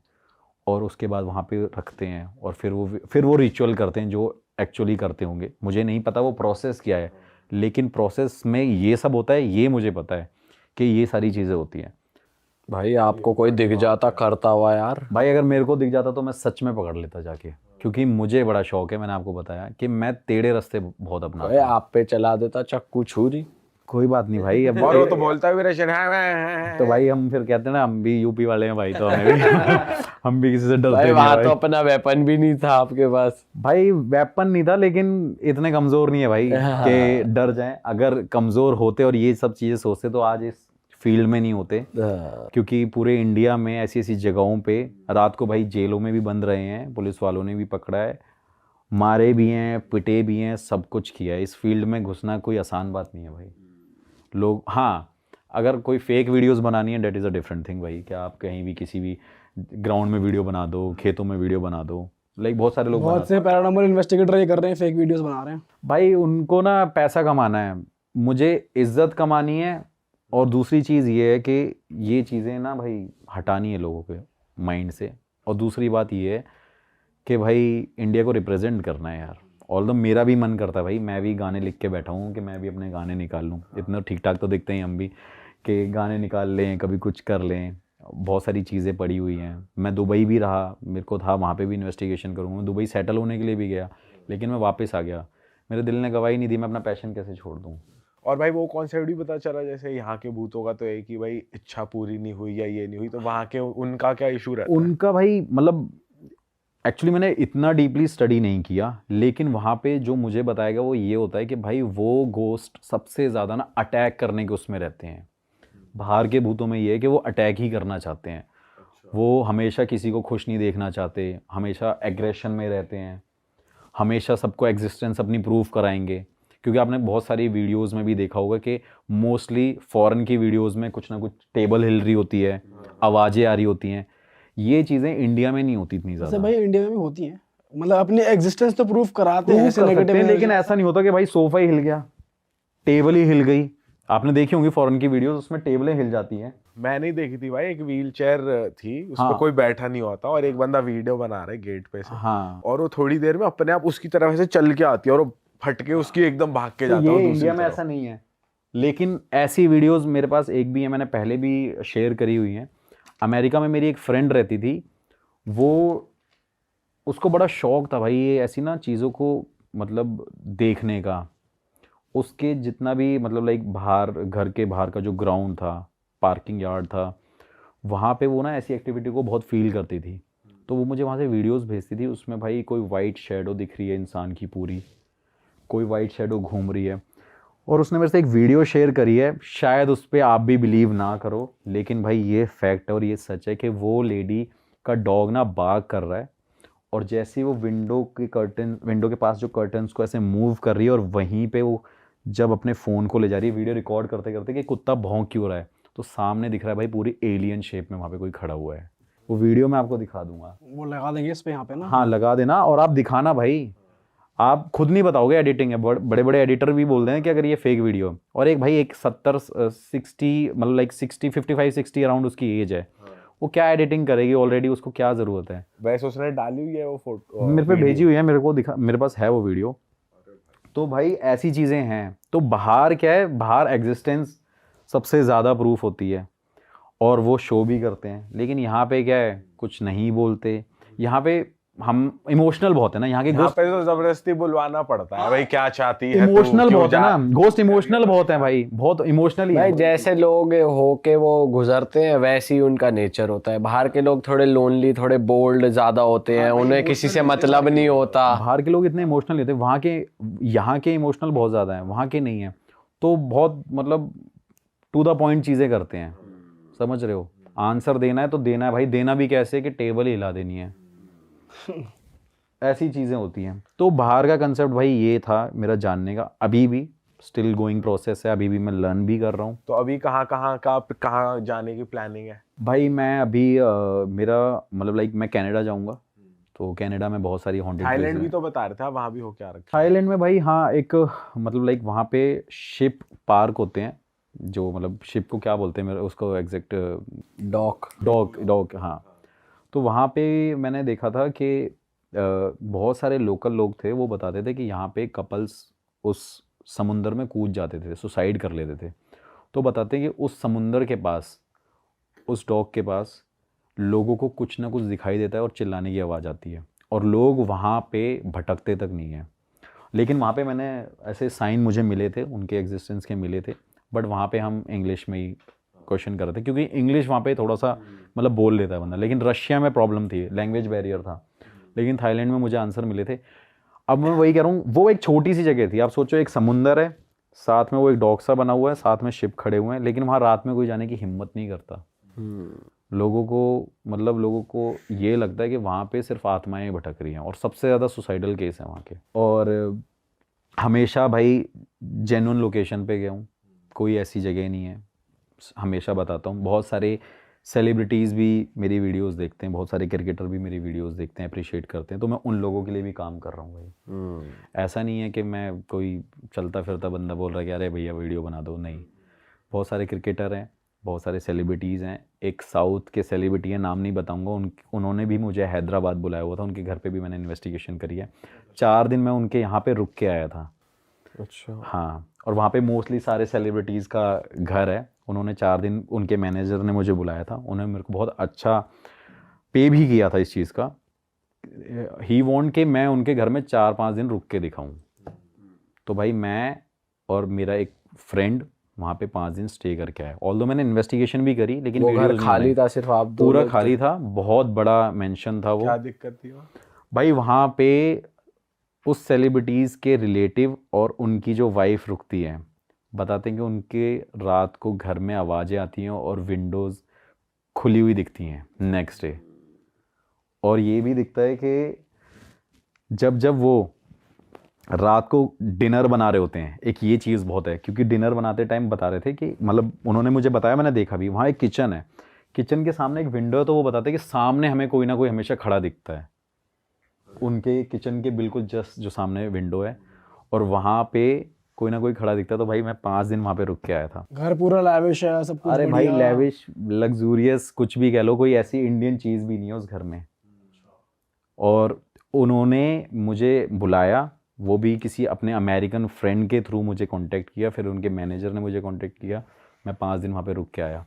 और उसके बाद वहाँ पे रखते हैं, और फिर वो रिचुअल करते हैं जो एक्चुअली करते होंगे। मुझे नहीं पता वो प्रोसेस क्या है, लेकिन प्रोसेस में ये सब होता है, ये मुझे पता है कि ये सारी चीज़ें होती हैं। भाई आपको कोई दिख जाता करता हुआ यार, भाई अगर मेरे को दिख जाता तो मैं सच में पकड़ लेता जाके, क्योंकि मुझे बड़ा शौक है। मैंने आपको बताया कि मैं टेढ़े रास्ते बहुत अपनाता भाई हूं। आप पे चला देता चक्कू छुरी। कोई बात नहीं भाई, अब और वो तो बोलता भी रशियन है। तो भाई हम फिर कहते हैं ना, हम भी यूपी वाले हैं भाई, तो हमें भी हम भी किसी से डरते भाई नहीं वहां हैं तो भाई। अपना वेपन भी नहीं था आपके पास। भाई वेपन नहीं था, लेकिन इतने कमजोर नहीं है भाई कि डर जाएं। अगर कमजोर होते और ये सब चीजें सोचते तो आज इस फील्ड में नहीं होते, क्योंकि पूरे इंडिया में ऐसी ऐसी जगहों पे रात को भाई जेलों में भी बंद रहे हैं, पुलिस वालों ने भी पकड़ा है, मारे भी हैं, पिटे भी हैं, सब कुछ किया है। इस फील्ड में घुसना कोई आसान बात नहीं है भाई। लोग, हाँ, अगर कोई फेक वीडियोस बनानी है, that is a different thing भाई। क्या आप कहीं भी किसी भी ग्राउंड में वीडियो बना दो, खेतों में वीडियो बना दो, लाइक बहुत सारे लोग बहुत से पैरानॉर्मल इन्वेस्टिगेटर ये कर रहे हैं, फेक वीडियोस बना रहे हैं। भाई उनको ना पैसा कमाना है, मुझे इज्जत कमानी है। और दूसरी चीज़ ये है कि ये चीज़ें ना भाई हटानी है लोगों के माइंड से। और दूसरी बात ये है कि भाई इंडिया को रिप्रेजेंट करना है यार। ऑल्दो मेरा भी मन करता है भाई, मैं भी गाने लिख के बैठा हूँ कि मैं भी अपने गाने निकाल लूँ। इतना ठीक ठाक तो दिखते हैं हम भी कि गाने निकाल लें, कभी कुछ कर लें। बहुत सारी चीज़ें पड़ी हुई हैं। मैं दुबई भी रहा, मेरे को था वहाँ पे भी इन्वेस्टिगेशन करूँगा। मैं दुबई सेटल होने के लिए भी गया, लेकिन मैं वापस आ गया। मेरे दिल ने गवाही नहीं दी, मैं अपना पैशन कैसे छोड़ दूँ। और भाई वो कॉन्सेप्ट भी पता चला, जैसे यहाँ के भूतों का तो है कि भाई इच्छा पूरी नहीं हुई या ये नहीं हुई, तो वहाँ के उनका क्या इशू रहता है? उनका भाई मतलब एक्चुअली मैंने इतना डीपली स्टडी नहीं किया, लेकिन वहाँ पे जो मुझे बताया गया वो ये होता है कि भाई वो गोस्ट सबसे ज़्यादा ना अटैक करने के उसमें रहते हैं। बाहर के भूतों में ये है कि वो अटैक ही करना चाहते हैं। वो हमेशा किसी को खुश नहीं देखना चाहते, हमेशा एग्रेशन में रहते हैं, हमेशा सबको एग्जिस्टेंस अपनी प्रूव कराएंगे। क्योंकि आपने बहुत सारी वीडियोस में भी देखा होगा कि मोस्टली फॉरेन की वीडियोस में कुछ ना कुछ टेबल हिल रही होती है, आवाज़ें आ रही होती हैं। ये चीज़ें इंडिया में नहीं होती इतनी जैसे ज़्यादा। भाई इंडिया में भी होती हैं, मतलब अपनी एग्जिस्टेंस तो प्रूफ कराते हैं ऐसे नेगेटिव, लेकिन ऐसा नहीं होता कि भाई सोफा ही हिल गया, टेबल ही हिल गई। आपने देखी होंगी फॉरेन की वीडियोस, उसमें टेबलें हिल जाती हैं। मैंने नहीं देखी थी भाई, एक व्हील चेयर थी, उस हाँ। पर कोई बैठा नहीं होता और एक बंदा वीडियो बना रहा है गेट पे से, हाँ, और वो थोड़ी देर में अपने आप उसकी तरफ से चल के आती है और वो फट के उसकी एकदम भाग के तो जाता है ये वो इंडिया दूसरी में तरफ। ऐसा नहीं है। लेकिन ऐसी वीडियोस मेरे पास एक भी है, मैंने पहले भी शेयर करी हुई हैं। अमेरिका में मेरी एक फ्रेंड रहती थी, वो उसको बड़ा शौक था भाई ये ऐसी ना चीज़ों को मतलब देखने का। उसके जितना भी मतलब लाइक बाहर, घर के बाहर का जो ग्राउंड था, पार्किंग यार्ड था, वहाँ पे वो ना ऐसी एक्टिविटी को बहुत फील करती थी। तो वो मुझे वहाँ से वीडियोस भेजती थी। उसमें भाई कोई वाइट शेडो दिख रही है इंसान की पूरी, कोई वाइट शेडो घूम रही है। और उसने मेरे से एक वीडियो शेयर करी है, शायद उस पर आप भी बिलीव ना करो, लेकिन भाई ये फैक्ट है और ये सच है कि वो लेडी का डॉग ना बाग कर रहा है, और जैसे ही वो विंडो के पास जो कर्टन्स को ऐसे मूव कर रही है, और वहीं पे वो जब अपने फ़ोन को ले जा रही है वीडियो रिकॉर्ड करते करते कि कुत्ता भौंक क्यों रहा है, तो सामने दिख रहा है भाई पूरी एलियन शेप में वहाँ पे कोई खड़ा हुआ है। वो वीडियो मैं आपको दिखा दूंगा। वो लगा देंगे इस पे यहाँ पे ना। हाँ लगा देना, और आप दिखाना भाई, आप खुद नहीं बताओगे एडिटिंग है। बड़े बड़े एडिटर भी बोल रहे हैं कि अगर ये फेक वीडियो है। और एक भाई एक 60 मतलब लाइक 55-60 अराउंड उसकी एज है, वो क्या एडिटिंग करेगी, ऑलरेडी उसको क्या ज़रूरत है। वैसे उसने डाली हुई है वो फोटो, मेरे पे भेजी हुई है, मेरे को दिखा, मेरे पास है वो वीडियो। तो भाई ऐसी चीज़ें हैं। तो बाहर क्या है, बाहर एग्जिस्टेंस सबसे ज़्यादा प्रूफ होती है और वो शो भी करते हैं। लेकिन यहाँ पे क्या है, कुछ नहीं बोलते। यहाँ पे हम इमोशनल बहुत है ना, यहाँ के यहाँ गोस्ट पे तो जबरदस्ती बुलवाना पड़ता है भाई, क्या चाहती है तू, इमोशनल क्यों बहुत है जा- ना, गोस्ट इमोशनल बहुत है भाई, बहुत इमोशनली। भाई जैसे लोग होके वो गुजरते हैं वैसे ही उनका नेचर होता है। बाहर के लोग थोड़े लोनली, थोड़े बोल्ड ज्यादा होते हैं, उन्हें किसी से मतलब नहीं होता। बाहर के लोग इतने इमोशनल होते हैं, वहाँ के, यहाँ के इमोशनल बहुत ज़्यादा है, वहाँ के नहीं है। तो बहुत मतलब टू द पॉइंट चीज़ें करते हैं, समझ रहे हो। आंसर देना है तो देना है भाई, देना भी कैसे कि टेबल ही हिला देनी है। ऐसी चीज़ें होती हैं। तो बाहर का कंसेप्ट भाई ये था मेरा जानने का, अभी भी स्टिल गोइंग प्रोसेस है, अभी भी मैं लर्न भी कर रहा हूँ। तो अभी कहाँ जाने की प्लानिंग है? भाई मैं अभी मेरा मतलब लाइक मैं कनाडा जाऊँगा। तो कनाडा में बहुत सारी हॉन्टेड थाईलैंड प्लेसेस भी हैं। तो बता रहे थे, वहां भी हो क्या रखा? थाईलैंड में भाई हाँ, एक मतलब लाइक वहाँ पे शिप पार्क होते हैं, जो मतलब शिप को क्या बोलते हैं मेरे उसको एग्जैक्ट, डॉक हाँ। तो वहाँ पे मैंने देखा था कि बहुत सारे लोकल लोग थे, वो बताते थे कि यहाँ पे कपल्स उस समुंदर में कूद जाते थे, सुसाइड कर लेते थे। तो बताते हैं कि उस समुंदर के पास, उस डॉग के पास लोगों को कुछ ना कुछ दिखाई देता है और चिल्लाने की आवाज़ आती है, और लोग वहाँ पे भटकते तक नहीं हैं। लेकिन वहाँ पे मैंने ऐसे साइन मुझे मिले थे, उनके एग्जिस्टेंस के मिले थे, बट वहाँ पे हम इंग्लिश में ही क्वेश्चन कर रहे थे, क्योंकि इंग्लिश वहाँ पे थोड़ा सा मतलब बोल लेता है बंदा। लेकिन रशिया में प्रॉब्लम थी, लैंग्वेज बैरियर था। लेकिन थाईलैंड में मुझे आंसर मिले थे। अब मैं वही कह रहा हूँ, वो एक छोटी सी जगह थी। आप सोचो एक समुंदर है, साथ में वो एक डॉग सा बना हुआ है, साथ में शिप खड़े हुए हैं, लेकिन वहाँ रात में कोई जाने की हिम्मत नहीं करता। लोगों को मतलब लोगों को ये लगता है कि वहाँ पे सिर्फ आत्माएं भटक रही हैं और सबसे ज़्यादा सुसाइडल केस है वहाँ के। और हमेशा भाई जेन्युइन लोकेशन पे गया हूँ, कोई ऐसी जगह नहीं है, हमेशा बताता हूँ। बहुत सारे सेलिब्रिटीज़ भी मेरी वीडियोस देखते हैं, बहुत सारे क्रिकेटर भी मेरी वीडियोस देखते हैं, अप्रिशिएट करते हैं, तो मैं उन लोगों के लिए भी काम कर रहा हूँ भाई। ऐसा नहीं है कि मैं कोई चलता फिरता बंदा बोल रहा है कि अरे भैया वीडियो बना दो, नहीं। बहुत सारे क्रिकेटर हैं, बहुत सारे सेलिब्रिटीज़ हैं। एक साउथ के सेलिब्रिटी है, नाम नहीं बताऊंगा, उन्होंने भी मुझे हैदराबाद बुलाया हुआ था, उनके घर पे भी मैंने इन्वेस्टिगेशन करी है। 4 दिन मैं उनके यहाँ पे रुक के आया था। अच्छा। हाँ, और वहाँ पे मोस्टली सारे सेलिब्रिटीज़ का घर है। उन्होंने 4 दिन, उनके मैनेजर ने मुझे बुलाया था, उन्होंने मेरे को बहुत अच्छा पे भी किया था इस चीज़ का। ही वॉन्ट कि मैं उनके घर में 4-5 दिन रुक के दिखाऊं। तो भाई मैं और मेरा एक फ्रेंड वहाँ पे 5 दिन स्टे करके आया। ऑल्दो मैंने इन्वेस्टिगेशन भी करी, लेकिन वो घर वीडियोज़ नहीं खाली बनाई। था, सिर्फ आप दो पूरा लोग थे? खाली था, बहुत बड़ा मेंशन था वो। क्या दिक्कत थी वहाँ? भाई वहाँ पे उस सेलिब्रिटीज़ के रिलेटिव और उनकी जो वाइफ रुकती है, बताते हैं कि उनके रात को घर में आवाज़ें आती हैं और विंडोज़ खुली हुई दिखती हैं नेक्स्ट डे। और ये भी दिखता है कि जब जब वो रात को डिनर बना रहे होते हैं, एक ये चीज़ बहुत है, क्योंकि डिनर बनाते टाइम बता रहे थे कि मतलब उन्होंने मुझे बताया, मैंने देखा भी, वहाँ एक किचन है, किचन के सामने एक विंडो है, तो वो बताते हैं कि सामने हमें कोई ना कोई हमेशा खड़ा दिखता है। उनके किचन के बिल्कुल जस्ट जो सामने विंडो है, और वहाँ पे कोई ना कोई खड़ा दिखता है। तो भाई मैं 5 दिन वहाँ पे रुक के आया था। घर पूरा लैविश है, सब कुछ अरे भाई बढ़िया। लेविश, लग्जूरियस, कुछ भी कह लो, कोई ऐसी इंडियन चीज़ भी नहीं है उस घर में। और उन्होंने मुझे बुलाया, वो भी किसी अपने अमेरिकन फ्रेंड के थ्रू मुझे कांटेक्ट किया, फिर उनके मैनेजर ने मुझे कांटेक्ट किया, मैं 5 दिन वहाँ पे रुक के आया।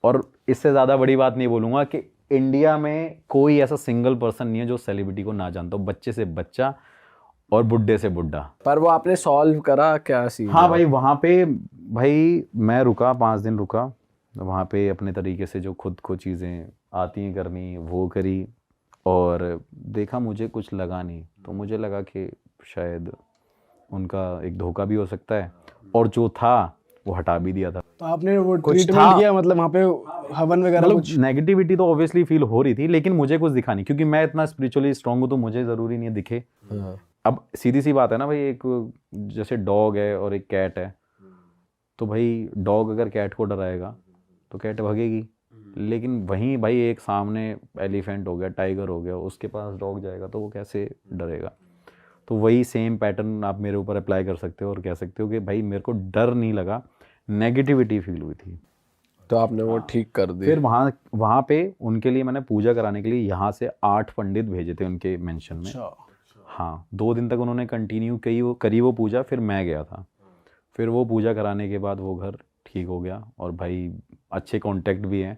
और इससे ज़्यादा बड़ी बात नहीं बोलूँगा कि इंडिया में कोई ऐसा सिंगल पर्सन नहीं है जो सेलिब्रिटी को ना जानता हो, बच्चे से बच्चा और बुढ़े से बुढ़ा। पर वो आपने सॉल्व करा क्या सीन? हाँ भाई, वहाँ पे भाई मैं रुका, 5 दिन रुका वहाँ पे, अपने तरीके से जो खुद को चीज़ें आती हैं करनी वो करी, और देखा मुझे कुछ लगा नहीं। तो मुझे लगा कि शायद उनका एक धोखा भी हो सकता है, और जो था वो हटा भी दिया था। तो आपने वो कुछ ट्रीटमेंट था। किया, मतलब वहाँ पे हवन वगैरह मतलब कुछ? नेगेटिविटी तो ऑब्वियसली फील हो रही थी, लेकिन मुझे कुछ दिखा नहीं, क्योंकि मैं इतना स्पिरिचुअली स्ट्रांग हूँ, तो मुझे ज़रूरी नहीं है दिखे। हाँ। अब सीधी सी बात है ना भाई, एक जैसे डॉग है और एक कैट है, तो भाई डॉग अगर कैट को डराएगा तो कैट भागेगी, लेकिन वहीं भाई एक सामने एलिफेंट हो गया, टाइगर हो गया, उसके पास डॉग जाएगा तो वो कैसे डरेगा। तो वही सेम पैटर्न आप मेरे ऊपर अप्लाई कर सकते हो और कह सकते हो कि भाई मेरे को डर नहीं लगा, नेगेटिविटी फील हुई थी। तो आपने वो ठीक कर दी? फिर वहाँ पे उनके लिए मैंने पूजा कराने के लिए यहाँ से 8 पंडित भेजे थे उनके मेंशन में। हाँ, 2 दिन तक उन्होंने कंटिन्यू करी वो पूजा, फिर मैं गया था। फिर वो पूजा कराने के बाद वो घर ठीक हो गया, और भाई अच्छे कांटेक्ट भी हैं।